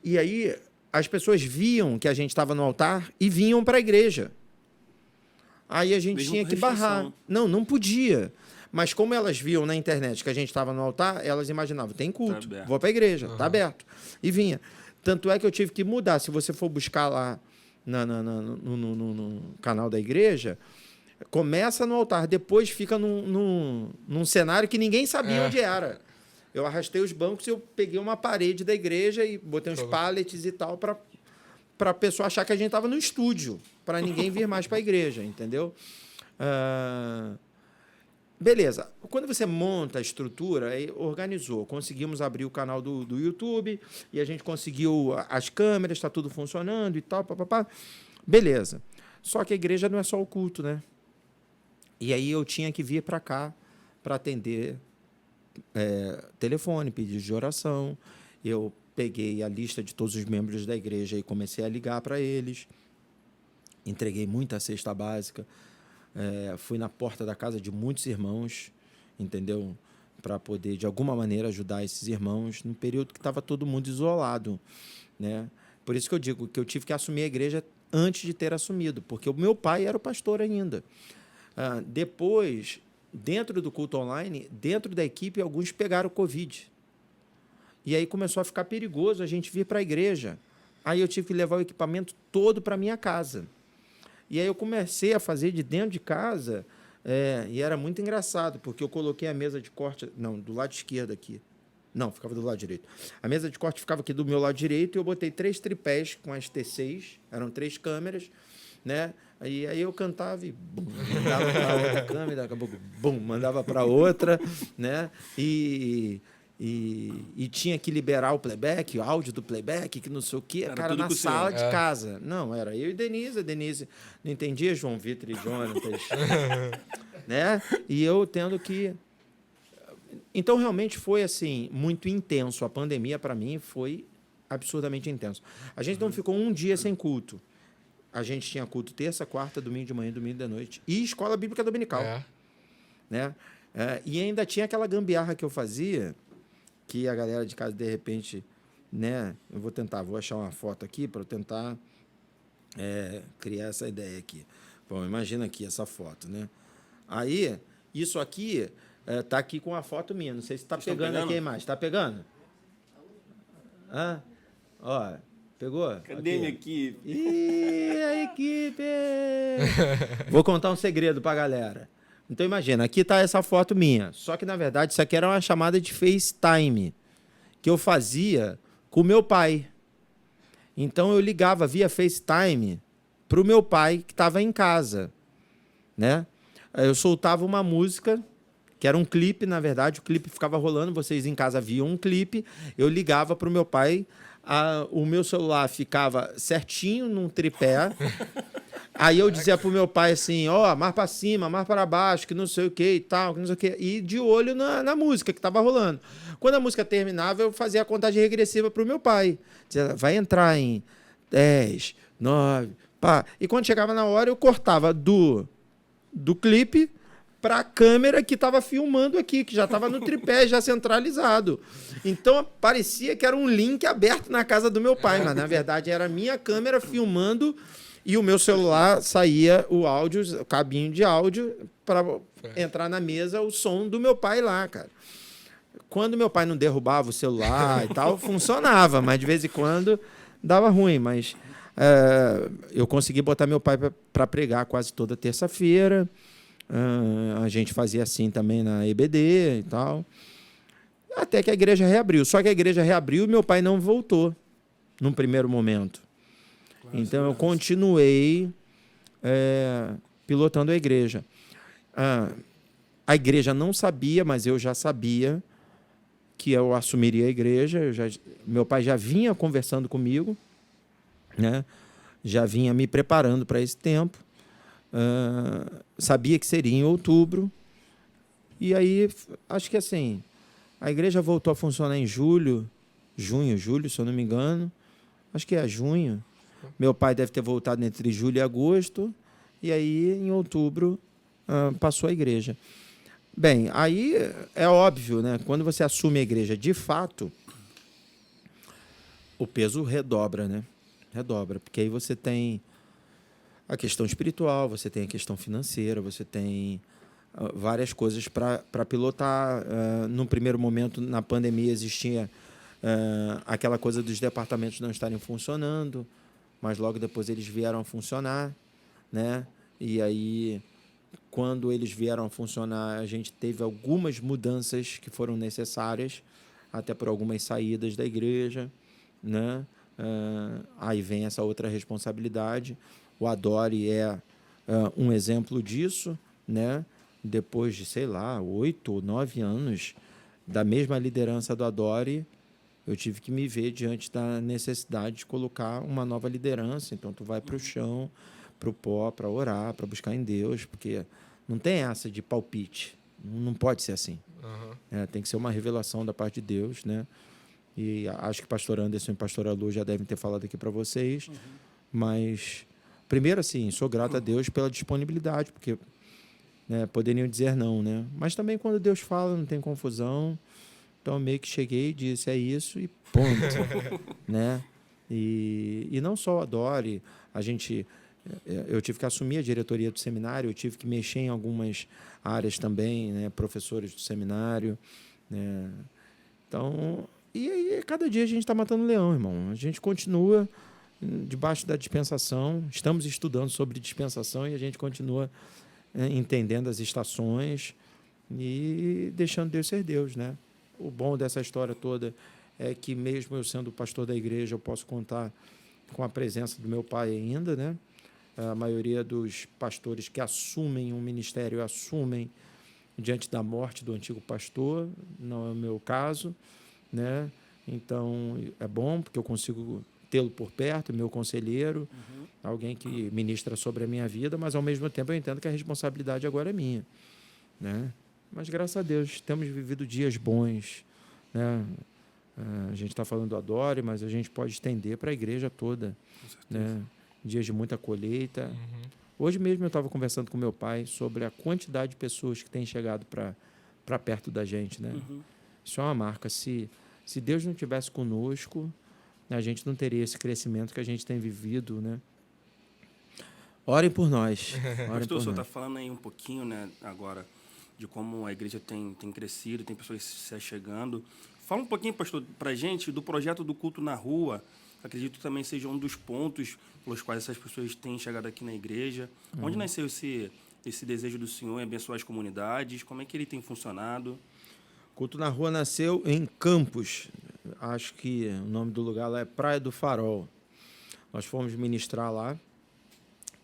E aí, as pessoas viam que a gente estava no altar e vinham para a igreja. Aí a gente tinha que barrar. Não podia. Mas como elas viam na internet que a gente estava no altar, elas imaginavam, tem culto, vou para a igreja, está aberto. E vinha. Tanto é que eu tive que mudar. Se você for buscar lá no canal da igreja... Começa no altar, depois fica num cenário que ninguém sabia onde era. Eu arrastei os bancos e eu peguei uma parede da igreja e botei uns pallets e tal para a pessoa achar que a gente estava no estúdio, para ninguém vir mais para a igreja, entendeu? Beleza. Quando você monta a estrutura, aí organizou. Conseguimos abrir o canal do YouTube e a gente conseguiu as câmeras, está tudo funcionando e tal, papapá. Beleza. Só que a igreja não é só o culto, né? E aí eu tinha que vir para cá para atender telefone, pedidos de oração. Eu peguei a lista de todos os membros da igreja e comecei a ligar para eles. Entreguei muita cesta básica. Fui na porta da casa de muitos irmãos, entendeu? Para poder, de alguma maneira, ajudar esses irmãos no período que estava todo mundo isolado, né? Por isso que eu digo que eu tive que assumir a igreja antes de ter assumido, porque o meu pai era o pastor ainda. Depois, dentro do culto online, dentro da equipe, alguns pegaram Covid. E aí começou a ficar perigoso a gente vir para a igreja. Aí eu tive que levar o equipamento todo para a minha casa. E aí eu comecei a fazer de dentro de casa, e era muito engraçado, porque eu coloquei a mesa de corte... Não, do lado esquerdo aqui. Não, ficava do lado direito. A mesa de corte ficava aqui do meu lado direito e eu botei 3 tripés com as T6, eram 3 câmeras, né? E aí eu cantava e bum, mandava para outra câmera, daqui a pouco, bum, mandava para outra, né? E tinha que liberar o playback, o áudio do playback, que não sei o quê, cara, na sala de casa. Não, era eu e Denise. A Denise não entendia João Vitor e Jonatas, né? E eu tendo que... Então, realmente, foi assim muito intenso. A pandemia, para mim, foi absurdamente intenso. A gente não ficou um dia sem culto. A gente tinha culto terça, quarta, domingo de manhã, domingo de noite. E escola bíblica dominical. Né? E ainda tinha aquela gambiarra que eu fazia, que a galera de casa, de repente... né? Eu vou achar uma foto aqui para eu tentar criar essa ideia aqui. Bom, imagina aqui essa foto, né? Aí, isso aqui... tá aqui com a foto minha. Não sei se está pegando aqui a imagem. Está pegando? Ó, pegou? Cadê minha equipe? Ih, a equipe! Vou contar um segredo para a galera. Então, imagina, aqui está essa foto minha. Só que, na verdade, isso aqui era uma chamada de FaceTime que eu fazia com o meu pai. Então, eu ligava via FaceTime para o meu pai que estava em casa, né? Eu soltava uma música... que era um clipe, na verdade, o clipe ficava rolando, vocês em casa viam um clipe, eu ligava para o meu pai, o meu celular ficava certinho num tripé, aí eu dizia para o meu pai assim, mais para cima, mais para baixo, que não sei o que e tal, que não sei o que, e de olho na música que estava rolando. Quando a música terminava, eu fazia a contagem regressiva para o meu pai, dizia, vai entrar em 10, 9, pá. E quando chegava na hora, eu cortava do clipe para a câmera que estava filmando aqui, que já estava no tripé, já centralizado. Então, parecia que era um link aberto na casa do meu pai, mas, na verdade, era a minha câmera filmando e o meu celular saía o áudio, o cabinho de áudio, para entrar na mesa o som do meu pai lá, cara. Quando meu pai não derrubava o celular e tal, funcionava, mas, de vez em quando, dava ruim. Mas eu consegui botar meu pai para pregar quase toda terça-feira. A gente fazia assim também na EBD e tal. Até que a igreja reabriu. Só que a igreja reabriu e meu pai não voltou num primeiro momento. Então, eu continuei pilotando a igreja. A igreja não sabia, mas eu já sabia que eu assumiria a igreja. Meu pai já vinha conversando comigo, né? Já vinha me preparando para esse tempo. Sabia que seria em outubro. E aí, acho que assim, a igreja voltou a funcionar em julho, se eu não me engano. Acho que é junho. Meu pai deve ter voltado entre julho e agosto. E aí, em outubro, passou a igreja. Bem, aí é óbvio, né? Quando você assume a igreja de fato, o peso redobra, né? Redobra, porque aí você tem a questão espiritual, você tem a questão financeira, você tem várias coisas para pilotar. No primeiro momento, na pandemia, existia aquela coisa dos departamentos não estarem funcionando, mas logo depois eles vieram a funcionar, né? E aí, quando eles vieram a funcionar, a gente teve algumas mudanças que foram necessárias, até por algumas saídas da igreja, né? Aí vem essa outra responsabilidade. O Adore é um exemplo disso, né? Depois de, sei lá, 8 ou 9 anos da mesma liderança do Adore, eu tive que me ver diante da necessidade de colocar uma nova liderança. Então, tu vai para o chão, para o pó, para orar, para buscar em Deus, porque não tem essa de palpite. Não pode ser assim. Tem que ser uma revelação da parte de Deus, né? E acho que o pastor Anderson e a pastora Lu já devem ter falado aqui para vocês. Mas, primeiro, assim, sou grato a Deus pela disponibilidade, porque poderiam dizer não, né? Mas também quando Deus fala, não tem confusão. Então, meio que cheguei e disse, é isso e ponto. Né? E não só o Adore, eu tive que assumir a diretoria do seminário, eu tive que mexer em algumas áreas também, né? Professores do seminário. Né? Então, e aí, cada dia a gente está matando leão, irmão. A gente continua debaixo da dispensação, estamos estudando sobre dispensação e a gente continua entendendo as estações e deixando Deus ser Deus, né? O bom dessa história toda é que, mesmo eu sendo pastor da igreja, eu posso contar com a presença do meu pai ainda, né? A maioria dos pastores que assumem um ministério assumem diante da morte do antigo pastor, não é o meu caso, né? Então, é bom porque eu consigo tê-lo por perto, meu conselheiro, alguém que ministra sobre a minha vida, mas, ao mesmo tempo, eu entendo que a responsabilidade agora é minha, né? Mas, graças a Deus, temos vivido dias bons, né? A gente está falando do Adore, mas a gente pode estender para a igreja toda, né? Dias de muita colheita. Hoje mesmo eu estava conversando com meu pai sobre a quantidade de pessoas que têm chegado para perto da gente, né? Isso é uma marca. Se Deus não tivesse conosco, a gente não teria esse crescimento que a gente tem vivido, né? Orem por nós. Pastor, o senhor está falando aí um pouquinho, né, agora, de como a igreja tem crescido, tem pessoas se achegando. Fala um pouquinho, pastor, para a gente do projeto do culto na rua. Acredito que também seja um dos pontos pelos quais essas pessoas têm chegado aqui na igreja. Onde nasceu esse desejo do senhor em abençoar as comunidades? Como é que ele tem funcionado? Culto na Rua nasceu em Campos. Acho que o nome do lugar lá é Praia do Farol. Nós fomos ministrar lá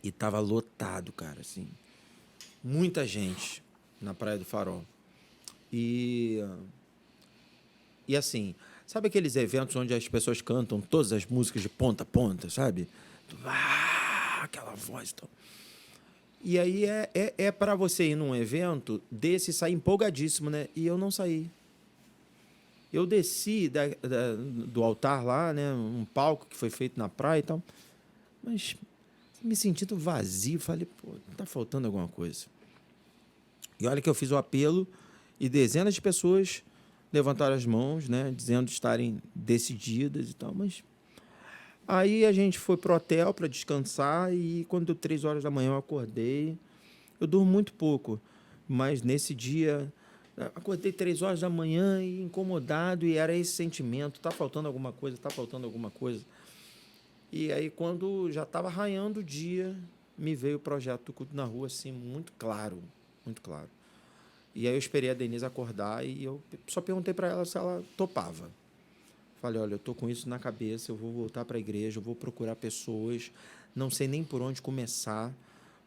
e estava lotado, cara, assim. Muita gente na Praia do Farol. E assim, sabe aqueles eventos onde as pessoas cantam todas as músicas de ponta a ponta, sabe? Aquela voz e tal. E aí é para você ir num evento desse e sair empolgadíssimo, né? E eu não saí. Eu desci do altar lá, né? Um palco que foi feito na praia e tal. Mas me sentindo vazio. Falei, pô, tá faltando alguma coisa. E olha que eu fiz o apelo e dezenas de pessoas levantaram as mãos, né? Dizendo estarem decididas e tal. Mas aí a gente foi pro hotel para descansar e quando deu 3 horas da manhã eu acordei. Eu durmo muito pouco, mas nesse dia acordei 3 horas da manhã e incomodado e era esse sentimento, tá faltando alguma coisa, tá faltando alguma coisa. E aí quando já estava raiando o dia, me veio o projeto do culto na rua assim muito claro, muito claro. E aí eu esperei a Denise acordar e eu só perguntei para ela se ela topava. Falei, olha, eu estou com isso na cabeça, eu vou voltar para a igreja, eu vou procurar pessoas, não sei nem por onde começar,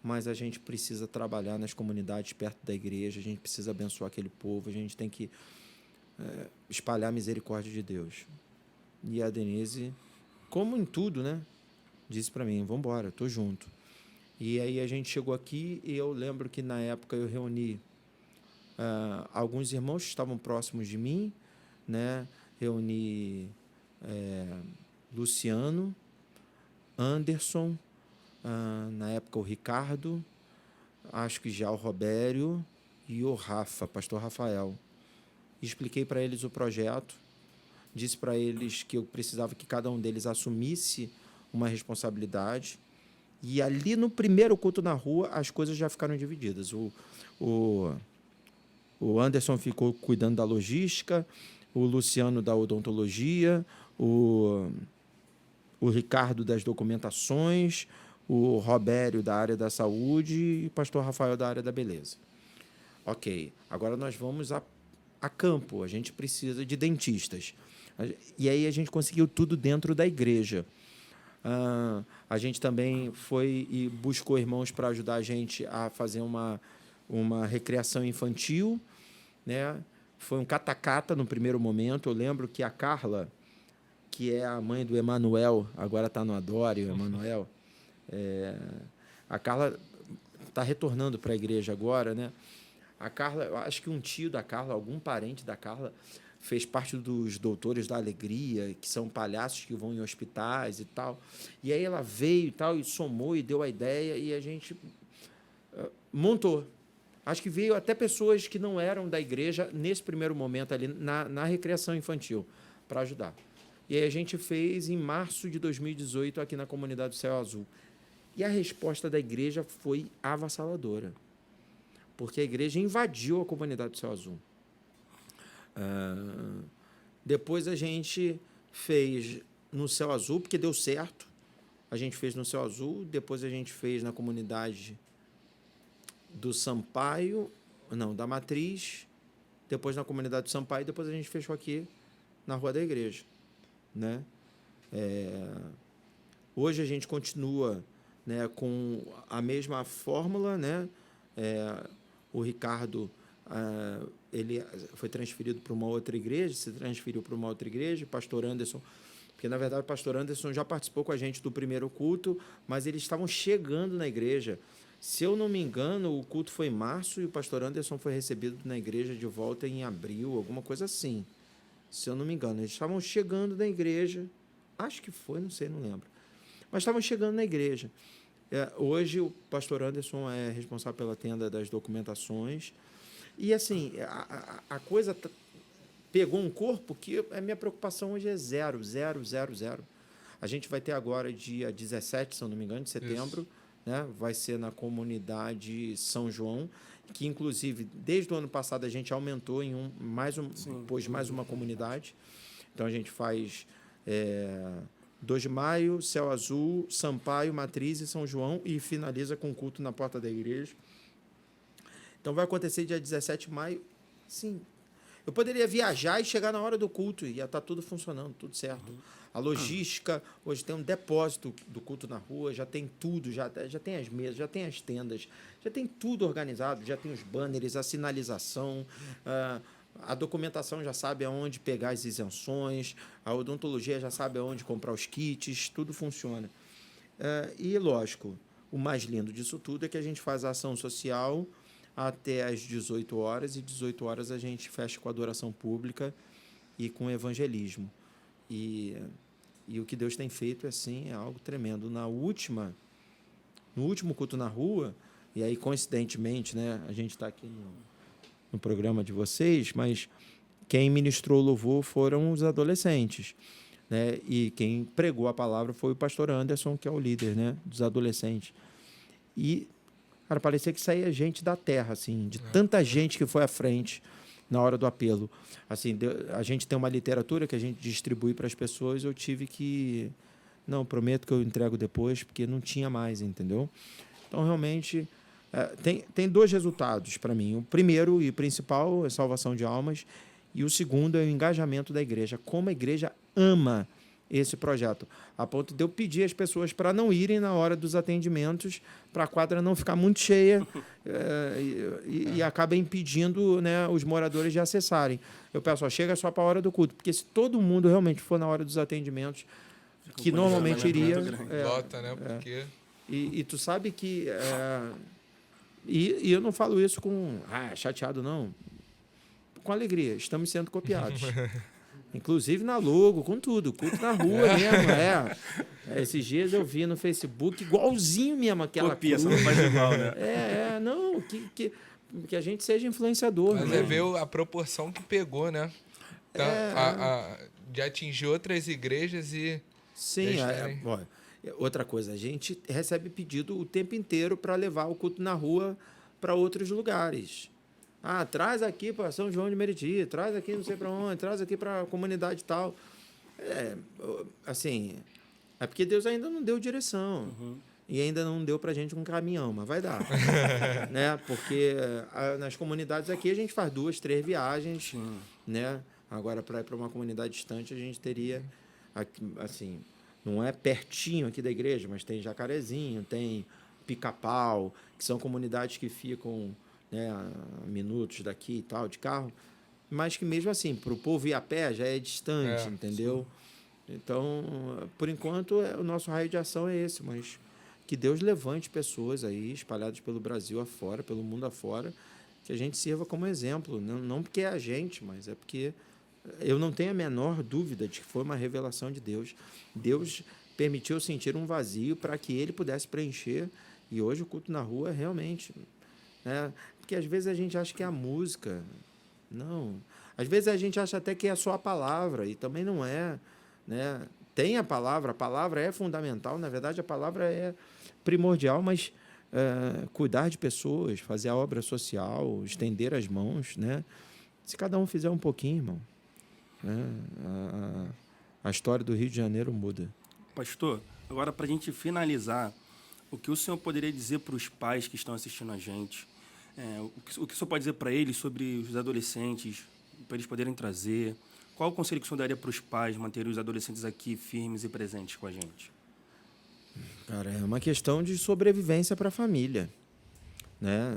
mas a gente precisa trabalhar nas comunidades perto da igreja, a gente precisa abençoar aquele povo, a gente tem que espalhar a misericórdia de Deus. E a Denise, como em tudo, né, disse para mim, vamos embora, estou junto. E aí a gente chegou aqui e eu lembro que na época eu reuni alguns irmãos que estavam próximos de mim, né, reuni Luciano, Anderson, na época o Ricardo, acho que já o Robério e o Rafa, pastor Rafael. Expliquei para eles o projeto, disse para eles que eu precisava que cada um deles assumisse uma responsabilidade. E ali no primeiro culto na rua, as coisas já ficaram divididas. O Anderson ficou cuidando da logística, o Luciano da odontologia, o Ricardo das documentações, o Robério da área da saúde e o pastor Rafael da área da beleza. Ok, agora nós vamos a campo, a gente precisa de dentistas. E aí a gente conseguiu tudo dentro da igreja. A gente também foi e buscou irmãos para ajudar a gente a fazer uma recreação infantil, né? Foi um catacata no primeiro momento. Eu lembro que a Carla, que é a mãe do Emanuel, agora está no Adore, o Emanuel, a Carla está retornando para a igreja agora, né? A Carla, eu acho que um tio da Carla, algum parente da Carla, fez parte dos Doutores da Alegria, que são palhaços que vão em hospitais e tal. E aí ela veio e tal, e somou e deu a ideia, e a gente montou. Acho que veio até pessoas que não eram da igreja nesse primeiro momento ali, na recreação infantil, para ajudar. E aí a gente fez em março de 2018 aqui na comunidade do Céu Azul. E a resposta da igreja foi avassaladora, porque a igreja invadiu a comunidade do Céu Azul. Depois a gente fez no Céu Azul, porque deu certo. A gente fez no Céu Azul, depois a gente fez na comunidade do Sampaio, não, da Matriz, depois na comunidade do Sampaio, depois a gente fechou aqui na Rua da Igreja, né? Hoje a gente continua, né, com a mesma fórmula, né? O Ricardo ele foi transferido para uma outra igreja, se transferiu para uma outra igreja, o pastor Anderson, porque na verdade o pastor Anderson já participou com a gente do primeiro culto, mas eles estavam chegando na igreja. Se eu não me engano, o culto foi em março e o pastor Anderson foi recebido na igreja de volta em abril, alguma coisa assim. Se eu não me engano, eles estavam chegando na igreja, acho que foi, não sei, não lembro. Mas estavam chegando na igreja. Hoje o pastor Anderson é responsável pela tenda das documentações. E assim, a coisa pegou um corpo que a minha preocupação hoje é 0, 0, 0, 0. A gente vai ter agora dia 17, se eu não me engano, de setembro, né? Vai ser na comunidade São João, que inclusive desde o ano passado a gente aumentou em pôs mais uma comunidade. Então a gente faz 2 de maio, Céu Azul, Sampaio, Matriz e São João e finaliza com culto na porta da igreja. Então vai acontecer dia 17 de maio. Sim, eu poderia viajar e chegar na hora do culto e ia estar tudo funcionando, tudo certo. A logística, hoje tem um depósito do culto na rua, já tem tudo, já tem as mesas, já tem as tendas, já tem tudo organizado, já tem os banners, a sinalização, a documentação já sabe aonde pegar as isenções, a odontologia já sabe aonde comprar os kits, tudo funciona. E, lógico, o mais lindo disso tudo é que a gente faz a ação social até às 18 horas, e 18 horas a gente fecha com a adoração pública e com o evangelismo. E o que Deus tem feito assim, é algo tremendo. No último culto na rua, e aí, coincidentemente, né, a gente está aqui no programa de vocês, mas quem ministrou o louvor foram os adolescentes, né? E quem pregou a palavra foi o pastor Anderson, que é o líder, né, dos adolescentes. E, cara, parecia que saía gente da terra, assim, de tanta gente que foi à frente na hora do apelo. Assim, a gente tem uma literatura que a gente distribui para as pessoas, eu tive que... Não, prometo que eu entrego depois, porque não tinha mais, entendeu? Então, realmente, Tem dois resultados para mim. O primeiro e principal é a salvação de almas, e o segundo é o engajamento da igreja. Como a igreja ama esse projeto, a ponto de eu pedir às pessoas para não irem na hora dos atendimentos, para a quadra não ficar muito cheia e acaba impedindo, né, os moradores de acessarem. Eu peço, chega só para a hora do culto, porque se todo mundo realmente for na hora dos atendimentos, que normalmente iria... Lota, né? Porque... E tu sabe que... E eu não falo isso com chateado, não. Com alegria, estamos sendo copiados. Inclusive na logo, com tudo. Culto na rua mesmo, Esses dias eu vi no Facebook igualzinho mesmo aquela copia, cruz. só não faz igual, né? Não, que a gente seja influenciador. Mas né? ver a proporção que pegou, né? Então, de atingir outras igrejas e... Sim, outra coisa, a gente recebe pedido o tempo inteiro para levar o culto na rua para outros lugares. Traz aqui para São João de Meriti, traz aqui não sei para onde, traz aqui para a comunidade tal. Assim, é porque Deus ainda não deu direção. Uhum. E ainda não deu para a gente um caminhão, mas vai dar. Né? Porque nas comunidades aqui a gente faz 2, 3 viagens. Né? Agora, para ir para uma comunidade distante, a gente teria, assim, não é pertinho aqui da igreja, mas tem Jacarezinho, tem Pica-Pau, que são comunidades que ficam, né, a minutos daqui e tal, de carro, mas que mesmo assim, para o povo ir a pé já é distante, entendeu? Sim. Então, por enquanto, o nosso raio de ação é esse, mas que Deus levante pessoas aí, espalhadas pelo Brasil afora, pelo mundo afora, que a gente sirva como exemplo, não porque é a gente, mas é porque eu não tenho a menor dúvida de que foi uma revelação de Deus. Deus permitiu sentir um vazio para que ele pudesse preencher, e hoje o culto na rua é realmente... Né? Porque às vezes a gente acha que é a música. Não. Às vezes a gente acha até que é só a palavra, e também não é. Né? Tem a palavra é fundamental, na verdade a palavra é primordial, mas cuidar de pessoas, fazer a obra social, estender as mãos, né? Se cada um fizer um pouquinho, irmão, né? A história do Rio de Janeiro muda. Pastor, agora para a gente finalizar, o que o senhor poderia dizer para os pais que estão assistindo a gente? O que o senhor pode dizer para eles sobre os adolescentes, para eles poderem trazer? Qual o conselho que o senhor daria para os pais manterem os adolescentes aqui firmes e presentes com a gente? Cara, é uma questão de sobrevivência para a família. Né?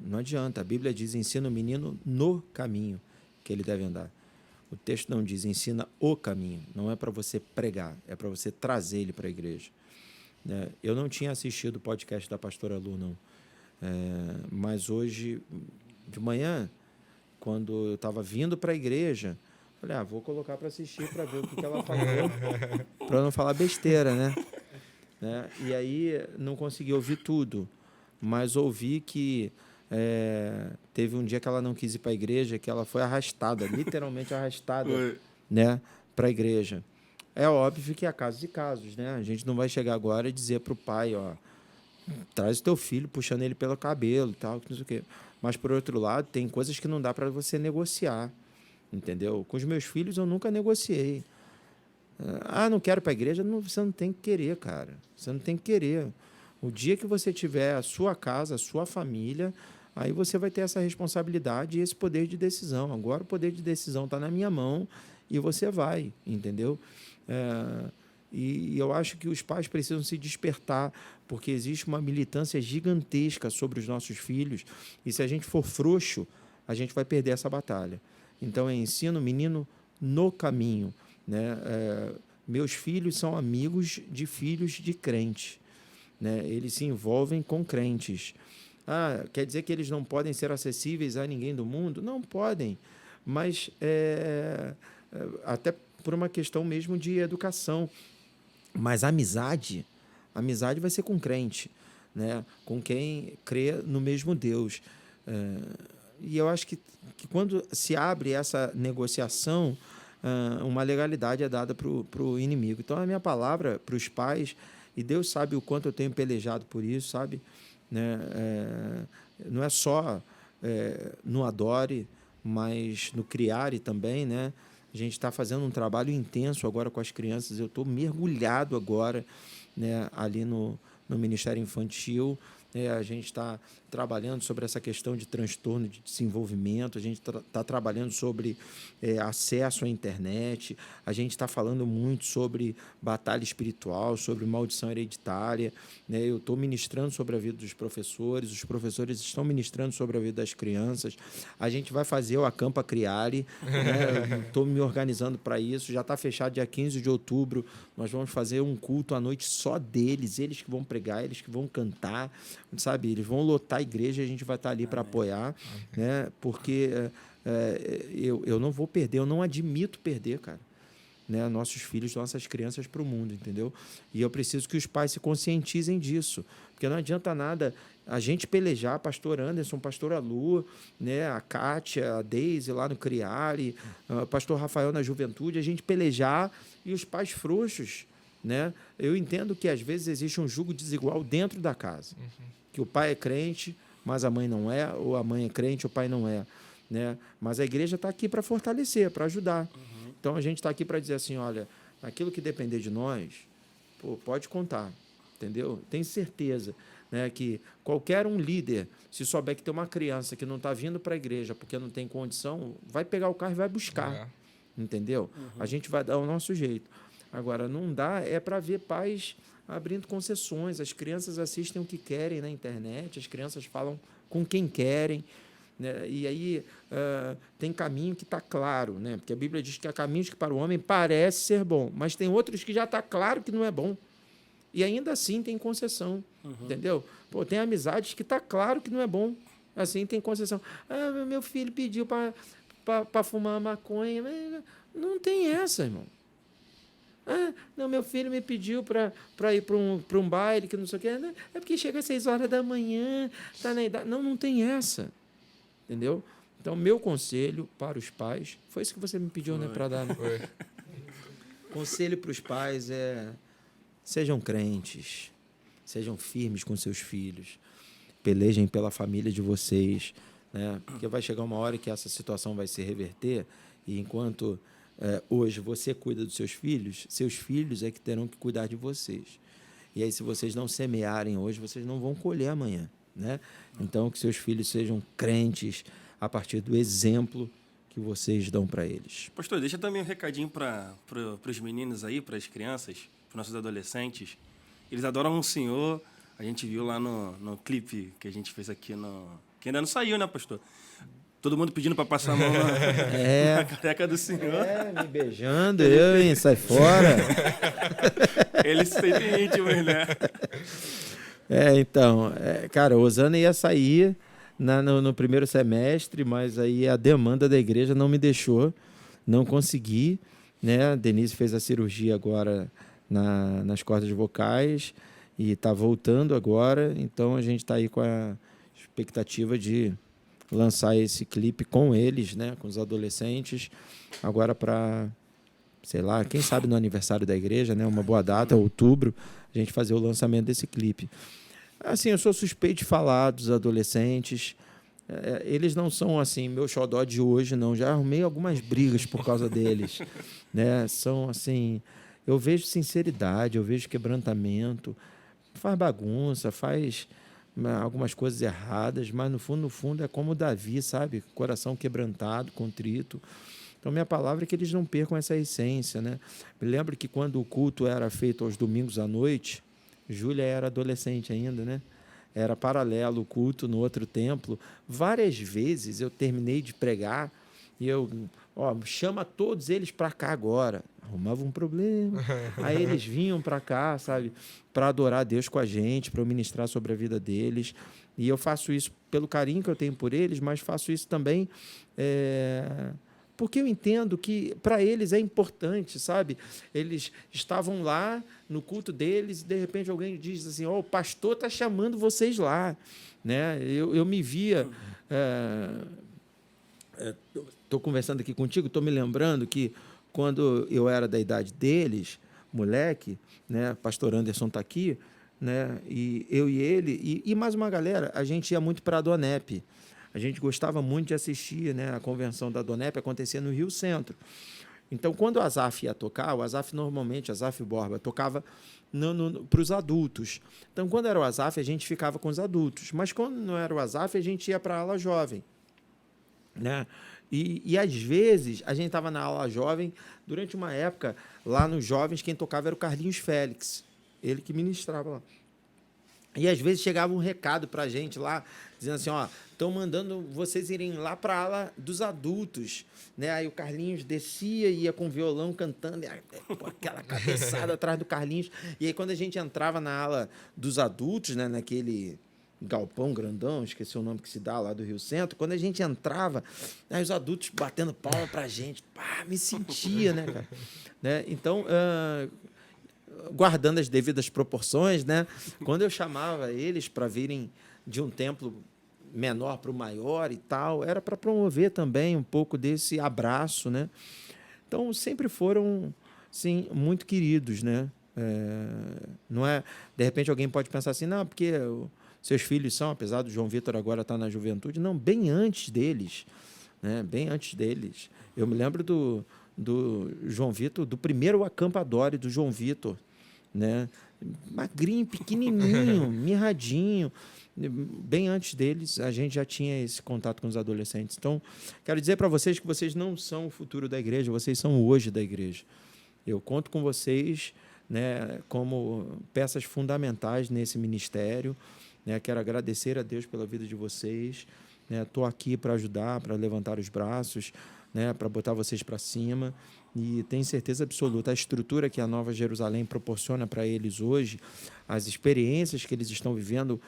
Não adianta. A Bíblia diz, ensina o menino no caminho que ele deve andar. O texto não diz, ensina o caminho. Não é para você pregar, é para você trazer ele para a igreja. Né? Eu não tinha assistido o podcast da pastora Lu, não. Mas hoje, de manhã, quando eu estava vindo para a igreja, falei, vou colocar para assistir, para ver o que ela falou, para não falar besteira, né? E aí não consegui ouvir tudo, mas ouvi que teve um dia que ela não quis ir para a igreja, que ela foi arrastada, literalmente arrastada, né, para a igreja. É óbvio que há casos e casos, né? A gente não vai chegar agora e dizer para o pai, traz o teu filho puxando ele pelo cabelo e tal, não sei o quê. Mas, por outro lado, tem coisas que não dá para você negociar, entendeu? Com os meus filhos eu nunca negociei. Não quero ir para a igreja, você não tem que querer, cara. Você não tem que querer. O dia que você tiver a sua casa, a sua família, aí você vai ter essa responsabilidade e esse poder de decisão. Agora o poder de decisão está na minha mão e você vai, entendeu? E eu acho que os pais precisam se despertar, porque existe uma militância gigantesca sobre os nossos filhos, e se a gente for frouxo, a gente vai perder essa batalha. Então, ensino o menino no caminho. Né? Meus filhos são amigos de filhos de crentes. Né? Eles se envolvem com crentes. Quer dizer que eles não podem ser acessíveis a ninguém do mundo? Não podem, mas até por uma questão mesmo de educação. Mas a amizade vai ser com crente, né? Com quem crê no mesmo Deus. E eu acho que quando se abre essa negociação, uma legalidade é dada para o inimigo. Então, a minha palavra para os pais, e Deus sabe o quanto eu tenho pelejado por isso, sabe? Né? Não é só no Adore, mas no Criare também, né? A gente está fazendo um trabalho intenso agora com as crianças. Eu estou mergulhado agora, né, ali no Ministério Infantil, A gente está trabalhando sobre essa questão de transtorno de desenvolvimento, a gente está trabalhando sobre acesso à internet, a gente está falando muito sobre batalha espiritual, sobre maldição hereditária. Eu estou ministrando sobre a vida dos professores, os professores estão ministrando sobre a vida das crianças. A gente vai fazer o Acampa Criare, estou me organizando para isso, já está fechado dia 15 de outubro, nós vamos fazer um culto à noite só deles, eles que vão pregar, eles que vão cantar, sabe? Eles vão lotar a igreja e a gente vai estar ali para apoiar, né? Porque eu não vou perder, eu não admito perder, cara, né? Nossos filhos, nossas crianças para o mundo, entendeu? E eu preciso que os pais se conscientizem disso, porque não adianta nada a gente pelejar, pastor Anderson, pastora Lu, né? A Kátia, a Deise lá no Criare, pastor Rafael na Juventude, a gente pelejar e os pais frouxos, né? Eu entendo que às vezes existe um jugo desigual dentro da casa, que o pai é crente, mas a mãe não é, ou a mãe é crente, o pai não é, né? Mas a igreja está aqui para fortalecer, para ajudar. Então a gente está aqui para dizer assim, olha, aquilo que depender de nós, pode contar, entendeu? Tem certeza, né, que qualquer um líder, se souber que tem uma criança que não está vindo para a igreja porque não tem condição, vai pegar o carro e vai buscar, entendeu? A gente vai dar o nosso jeito. Agora, não dá, é para ver pais abrindo concessões, as crianças assistem o que querem na internet, as crianças falam com quem querem, né? E aí tem caminho que está claro, né? Porque a Bíblia diz que há caminhos que para o homem parece ser bom, mas tem outros que já está claro que não é bom. E ainda assim tem concessão, entendeu? Tem amizades que está claro que não é bom, assim tem concessão. Meu filho pediu para fumar maconha, mas não tem essa, irmão. Não, meu filho me pediu para ir para um baile, que não sei o quê. É porque chega às 6 horas da manhã, está na idade. Não tem essa. Entendeu? Então, meu conselho para os pais, foi isso que você me pediu, né, para dar. Né? Conselho para os pais sejam crentes, sejam firmes com seus filhos, pelejem pela família de vocês, né? Porque vai chegar uma hora que essa situação vai se reverter e enquanto hoje você cuida dos seus filhos é que terão que cuidar de vocês. E aí, se vocês não semearem hoje, vocês não vão colher amanhã, né? Então, que seus filhos sejam crentes a partir do exemplo que vocês dão para eles. Pastor, deixa também um recadinho para os meninos aí, para as crianças, para os nossos adolescentes. Eles adoram o Senhor. A gente viu lá no clipe que a gente fez aqui, que ainda não saiu, né, pastor? Todo mundo pedindo para passar a mão na careca do Senhor. Me beijando, hein? Sai fora. Eles se sentem íntimos, né? Então, cara, o Osana ia sair no primeiro semestre, mas aí a demanda da igreja não me deixou, não consegui, né? A Denise fez a cirurgia agora nas cordas vocais e está voltando agora, então a gente está aí com a expectativa de lançar esse clipe com eles, né? Com os adolescentes, agora para, sei lá, quem sabe no aniversário da igreja, né? Uma boa data, outubro, a gente fazer o lançamento desse clipe. Assim, eu sou suspeito de falar dos adolescentes. Eles não são, assim, meu xodó de hoje, não. Já arrumei algumas brigas por causa deles. Né? São, assim... Eu vejo sinceridade, eu vejo quebrantamento. Faz bagunça, faz algumas coisas erradas, mas, no fundo, é como Davi, sabe? Coração quebrantado, contrito. Então, minha palavra é que eles não percam essa essência, né? Me lembro que quando o culto era feito aos domingos à noite, Júlia era adolescente ainda, né? Era paralelo o culto no outro templo. Várias vezes eu terminei de pregar e eu, chama todos eles para cá agora. Arrumava um problema. Aí eles vinham para cá, sabe? Para adorar a Deus com a gente, para eu ministrar sobre a vida deles. E eu faço isso pelo carinho que eu tenho por eles, mas faço isso também... porque eu entendo que para eles é importante, sabe? Eles estavam lá no culto deles e, de repente, alguém diz assim, o pastor está chamando vocês lá. Né? Eu me via... Estou conversando aqui contigo, estou me lembrando que quando eu era da idade deles, moleque, né? Pastor Anderson está aqui, né? E eu e ele, e mais uma galera, a gente ia muito para a Donep. A gente gostava muito de assistir, né? A convenção da Donep acontecia no Rio Centro. Então, quando o Azaf ia tocar, o Azaf normalmente, Azaf Borba, tocava para os adultos. Então, quando era o Azaf, a gente ficava com os adultos. Mas quando não era o Azaf, a gente ia para a ala jovem. Né? E às vezes, a gente estava na ala jovem, durante uma época, lá nos jovens, quem tocava era o Carlinhos Félix, ele que ministrava lá. E às vezes chegava um recado para a gente lá, dizendo assim, ó, estão mandando vocês irem lá para a ala dos adultos. Né? Aí o Carlinhos descia e ia com o violão cantando, e aquela cabeçada atrás do Carlinhos. E aí quando a gente entrava na ala dos adultos, né, naquele galpão grandão, esqueci o nome que se dá lá do Rio Centro, quando a gente entrava, aí os adultos batendo palma pra gente, pá, me sentia, né, cara? Né? Então, guardando as devidas proporções, né? Quando eu chamava eles para virem de um templo menor para o maior e tal, era para promover também um pouco desse abraço, né? Então, sempre foram, sim, muito queridos, né? Não é... De repente, alguém pode pensar assim, não, porque seus filhos são, apesar do João Vitor agora estar na juventude, não, bem antes deles, né? Bem antes deles. Eu me lembro do João Vitor, do primeiro acampadório do João Vitor, né? Magrinho, pequenininho, mirradinho. Bem antes deles, a gente já tinha esse contato com os adolescentes. Então, quero dizer para vocês que vocês não são o futuro da igreja, vocês são o hoje da igreja. Eu conto com vocês, né, como peças fundamentais nesse ministério. Né? Quero agradecer a Deus pela vida de vocês. Estou aqui para ajudar, para levantar os braços, né, para botar vocês para cima. E tenho certeza absoluta, a estrutura que a Nova Jerusalém proporciona para eles hoje, as experiências que eles estão vivendo,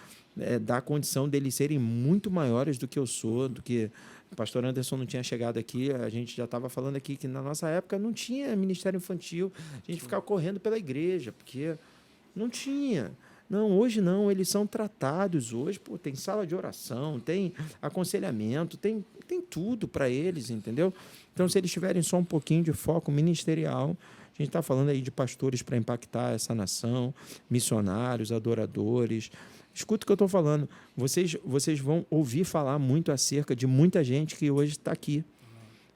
dá a condição deles serem muito maiores do que eu sou, do que o pastor Anderson não tinha chegado aqui, a gente já estava falando aqui que na nossa época não tinha ministério infantil, a gente ficava correndo pela igreja, porque não tinha. Não, hoje não, eles são tratados hoje, pô, tem sala de oração, tem aconselhamento, tem tudo para eles, entendeu? Então, se eles tiverem só um pouquinho de foco ministerial, a gente está falando aí de pastores para impactar essa nação, missionários, adoradores. Escuta o que eu estou falando. Vocês vão ouvir falar muito acerca de muita gente que hoje está aqui,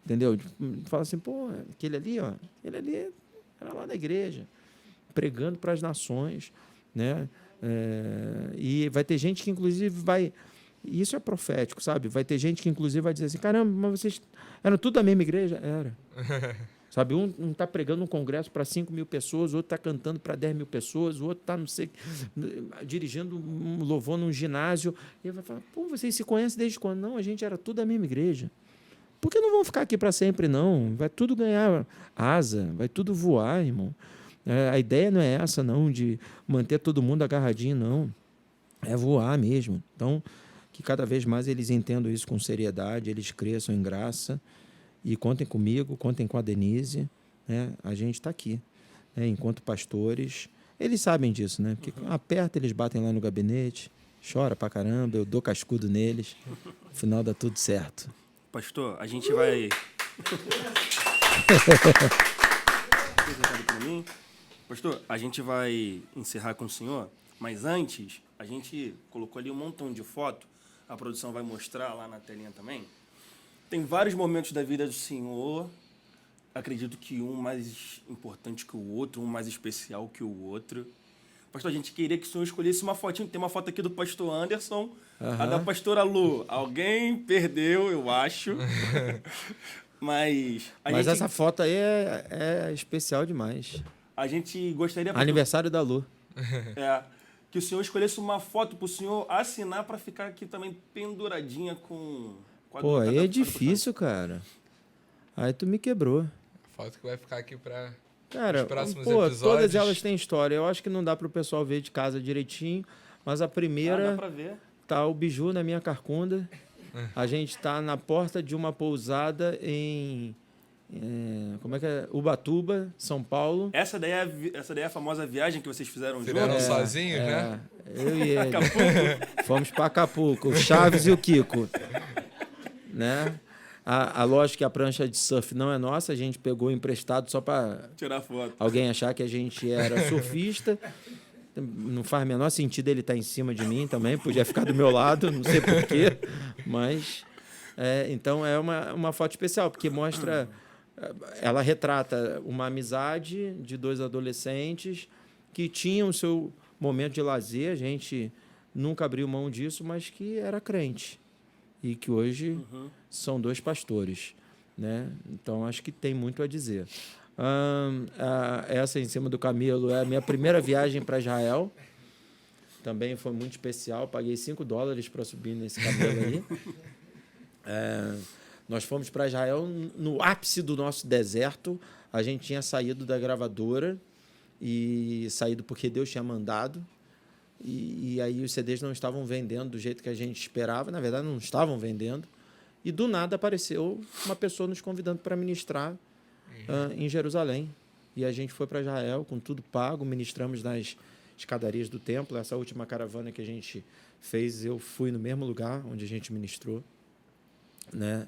entendeu? Fala assim, pô, aquele ali era lá da igreja, pregando para as nações, né? E vai ter gente que, inclusive, vai... Isso é profético, sabe? Vai ter gente que, inclusive, vai dizer assim, caramba, mas vocês eram tudo da mesma igreja? Era. Sabe? Um está pregando um congresso para 5.000 pessoas, o outro está cantando para 10.000 pessoas, o outro está, não sei, dirigindo um louvor num ginásio. E ele vai falar, pô, vocês se conhecem desde quando? Não, a gente era tudo da mesma igreja. Por que não vão ficar aqui para sempre, não? Vai tudo ganhar asa, vai tudo voar, irmão. A ideia não é essa, não, de manter todo mundo agarradinho, não. É voar mesmo. Então, que cada vez mais eles entendam isso com seriedade, eles cresçam em graça. E contem comigo, contem com a Denise. Né? A gente está aqui, né? Enquanto pastores. Eles sabem disso, né? Porque aperta, eles batem lá no gabinete, chora pra caramba, eu dou cascudo neles. No final dá tudo certo. Pastor, a gente vai... Pastor, a gente vai encerrar com o senhor, mas antes, a gente colocou ali um montão de foto, a produção vai mostrar lá na telinha também. Tem vários momentos da vida do senhor, acredito que um mais importante que o outro, um mais especial que o outro. Pastor, a gente queria que o senhor escolhesse uma fotinha, tem uma foto aqui do pastor Anderson, a da pastora Lu. Alguém perdeu, eu acho. Mas essa foto aí é especial demais. A gente gostaria... Aniversário da Lu. Que o senhor escolhesse uma foto para o senhor assinar para ficar aqui também penduradinha com... Pô, aí é difícil, cara. Aí tu me quebrou. A foto que vai ficar aqui para os próximos episódios. Todas elas têm história. Eu acho que não dá para o pessoal ver de casa direitinho, mas a primeira... dá para ver. Tá o biju na minha carcunda. A gente tá na porta de uma pousada em... como é que é? Ubatuba, São Paulo. Essa daí é a famosa viagem que vocês fizeram juntos? Fizeram sozinhos, né? Eu e ele. Fomos para Acapulco, o Chaves e o Kiko. Né? A lógica que a prancha de surf não é nossa, a gente pegou emprestado só para tirar foto. Alguém achar que a gente era surfista. Não faz o menor sentido ele estar em cima de mim também, podia ficar do meu lado, não sei porquê, mas... então é uma foto especial, porque mostra ela retrata uma amizade de dois adolescentes que tinham o seu momento de lazer, a gente nunca abriu mão disso, mas que era crente e que hoje são dois pastores, né? Então, acho que tem muito a dizer. Essa em cima do camelo é a minha primeira viagem para Israel. Também foi muito especial. Paguei $5 para subir nesse camelo aí. Nós fomos para Israel no ápice do nosso deserto. A gente tinha saído da gravadora e saído porque Deus tinha mandado. E aí os CDs não estavam vendendo do jeito que a gente esperava. Na verdade, não estavam vendendo. E do nada apareceu uma pessoa nos convidando para ministrar em Jerusalém. E a gente foi para Israel com tudo pago, ministramos nas escadarias do templo. Essa última caravana que a gente fez, eu fui no mesmo lugar onde a gente ministrou, né?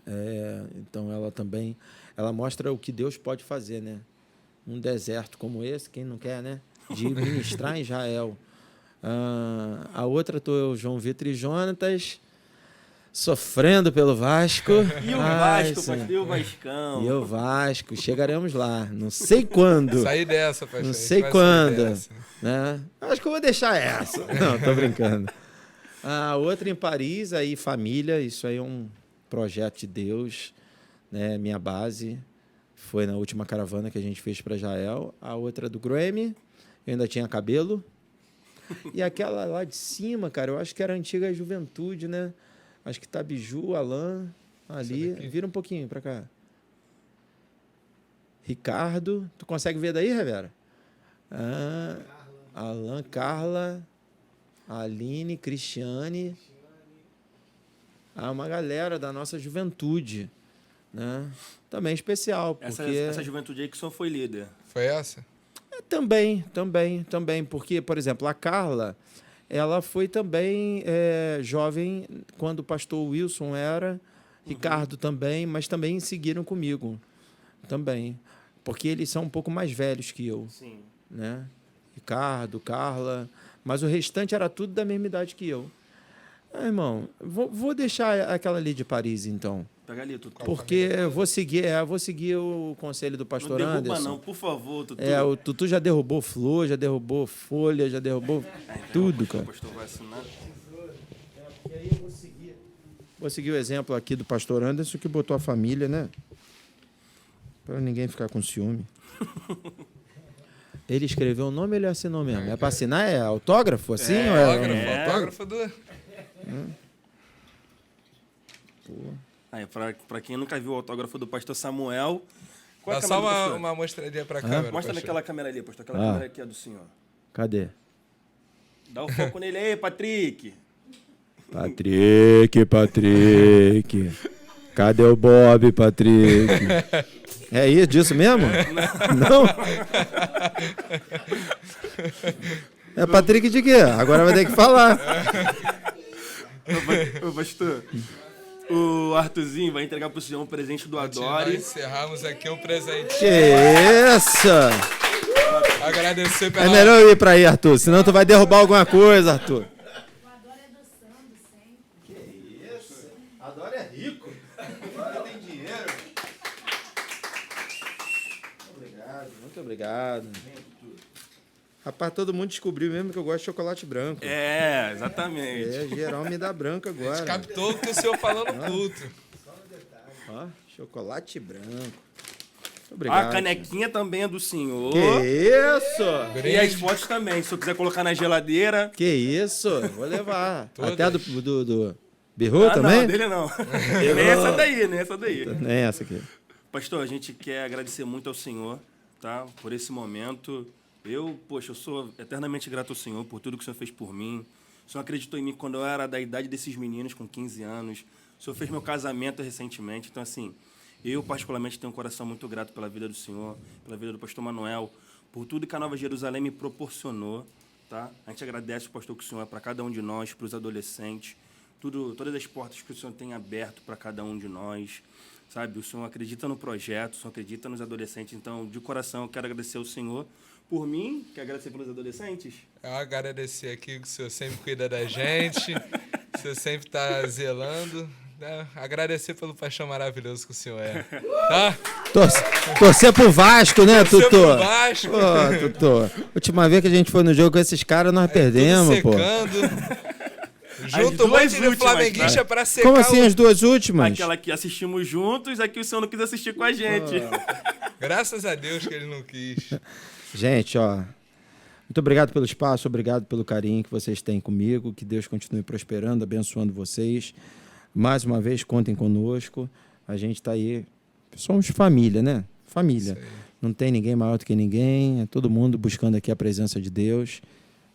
Então ela mostra o que Deus pode fazer, né? Um deserto como esse, quem não quer, né? De ministrar em Israel. A outra, tô João Vitor e Jonatas sofrendo pelo Vasco. E o Vasco, pastor, e o Vascão. E o Vasco, chegaremos lá. Não sei quando. Sair dessa, pastor. Não sei quando. Né? Acho que eu vou deixar essa. Não, tô brincando. A outra em Paris, aí família, isso aí é um projeto de Deus, né? Minha base foi na última caravana que a gente fez para Israel. A outra do Grammy, eu ainda tinha cabelo. E aquela lá de cima, cara, eu acho que era a antiga juventude, né? Acho que tá Biju, Alain, ali. Vira um pouquinho para cá. Ricardo, tu consegue ver daí, Revera? Alain, Carla, Aline, Cristiane. Uma galera da nossa juventude, né? Também especial, porque... Essa juventude aí que só foi líder. Foi essa? Também, porque, por exemplo, a Carla, ela foi também jovem quando o pastor Wilson era, Ricardo também, mas também seguiram comigo, também, porque eles são um pouco mais velhos que eu. Sim. Né? Ricardo, Carla, mas o restante era tudo da mesma idade que eu. Irmão, vou deixar aquela ali de Paris, então. Pega ali, Tutu. Porque eu vou seguir o conselho do pastor Anderson. Não derruba não, por favor, Tutu. O Tutu já derrubou flor, já derrubou folha, já derrubou tudo, cara. O pastor vai assinar. E aí eu vou seguir o exemplo aqui do pastor Anderson, que botou a família, né? Para ninguém ficar com ciúme. Ele escreveu o nome ou ele assinou mesmo? É para assinar? É autógrafo assim? Autógrafo do... Aí, pra quem nunca viu o autógrafo do pastor Samuel... Dá só uma mostradinha pra câmera. Mostra naquela câmera ali, pastor. Aquela câmera aqui é do senhor. Cadê? Dá o foco nele aí, Patrick. Patrick. Cadê o Bob, Patrick? É isso, disso mesmo? Não? É Patrick de quê? Agora vai ter que falar. Ô, pastor, o Arthurzinho vai entregar pro senhor um presente do Adore. Encerramos aqui um presente. Que isso? Agradecer pela... É melhor eu ir pra aí, Arthur, senão tu vai derrubar alguma coisa, Arthur. O Adore é adoçando sempre. Que isso? Adore é rico. Adore tem dinheiro. Muito obrigado. Rapaz, todo mundo descobriu mesmo que eu gosto de chocolate branco. Exatamente. Geral me dá branco agora. A gente captou o que o senhor falou no culto. Ó, chocolate branco. Muito obrigado. A canequinha também é do senhor. Que isso? E as fotos também, se eu quiser colocar na geladeira. Que isso? Vou levar. Até a do Biru também? Não, dele não. Nem essa daí, nem essa daí. Nem essa aqui. Pastor, a gente quer agradecer muito ao senhor, tá? Por esse momento. Eu sou eternamente grato ao senhor por tudo que o senhor fez por mim. O senhor acreditou em mim quando eu era da idade desses meninos, com 15 anos. O senhor fez meu casamento recentemente. Então, assim, eu particularmente tenho um coração muito grato pela vida do senhor, pela vida do pastor Manuel, por tudo que a Nova Jerusalém me proporcionou, tá? A gente agradece o pastor que o senhor é para cada um de nós, para os adolescentes, todas as portas que o senhor tem aberto para cada um de nós, sabe? O senhor acredita no projeto, o senhor acredita nos adolescentes. Então, de coração, eu quero agradecer ao senhor. Por mim, quer agradecer pelos adolescentes? Eu agradecer aqui que o senhor sempre cuida da gente, o senhor sempre está zelando. Né? Agradecer pelo paixão maravilhoso que o senhor é. Tá? Torcer pro Vasco, né, Torcer Tutu? pro Vasco. Pô, Tutu. Última vez que a gente foi no jogo com esses caras, nós perdemos, Tudo pô. secando. Junto um duas monte de últimas, flamenguista né? pra secar Como assim o... as duas últimas? Aquela que assistimos juntos, a que o senhor não quis assistir com a gente. Graças a Deus que ele não quis. Gente, ó, muito obrigado pelo espaço, obrigado pelo carinho que vocês têm comigo, que Deus continue prosperando, abençoando vocês. Mais uma vez, contem conosco. A gente está aí, somos família, né? Família. Não tem ninguém maior do que ninguém, é todo mundo buscando aqui a presença de Deus.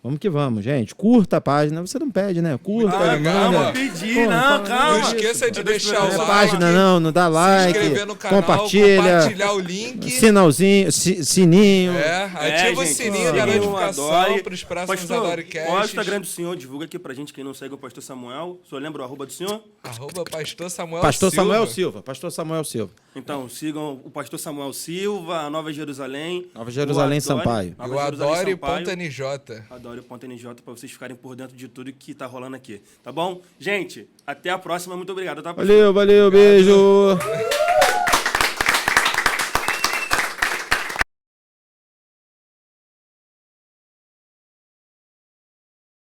Vamos que vamos, gente. Curta a página. Você não pede, né? Curta, calma, manda. pedir, não, calma. Não esqueça de deixar o Não é like. página não dá Se like. inscrever no canal, compartilha. compartilhar o link. Sinalzinho, sininho. Ativa o gente, sininho da sigam o notificação Adore. para os próximos Pastor, AdoreCasts. qual é o Instagram do senhor? Divulga aqui pra gente, quem não segue o pastor Samuel. O senhor lembra o arroba do senhor? Pastor Samuel Pastor Silva. Samuel Silva. Pastor Samuel Silva. Então, sigam o pastor Samuel Silva, a Nova Jerusalém. Nova Jerusalém, o Adore, Sampaio. E Nova o Jerusalém, Sampaio. Adore.nj. Adore.nj para vocês ficarem por dentro de tudo que tá rolando aqui. Tá bom? Gente, até a próxima. Muito obrigado, tá? Valeu, beijo.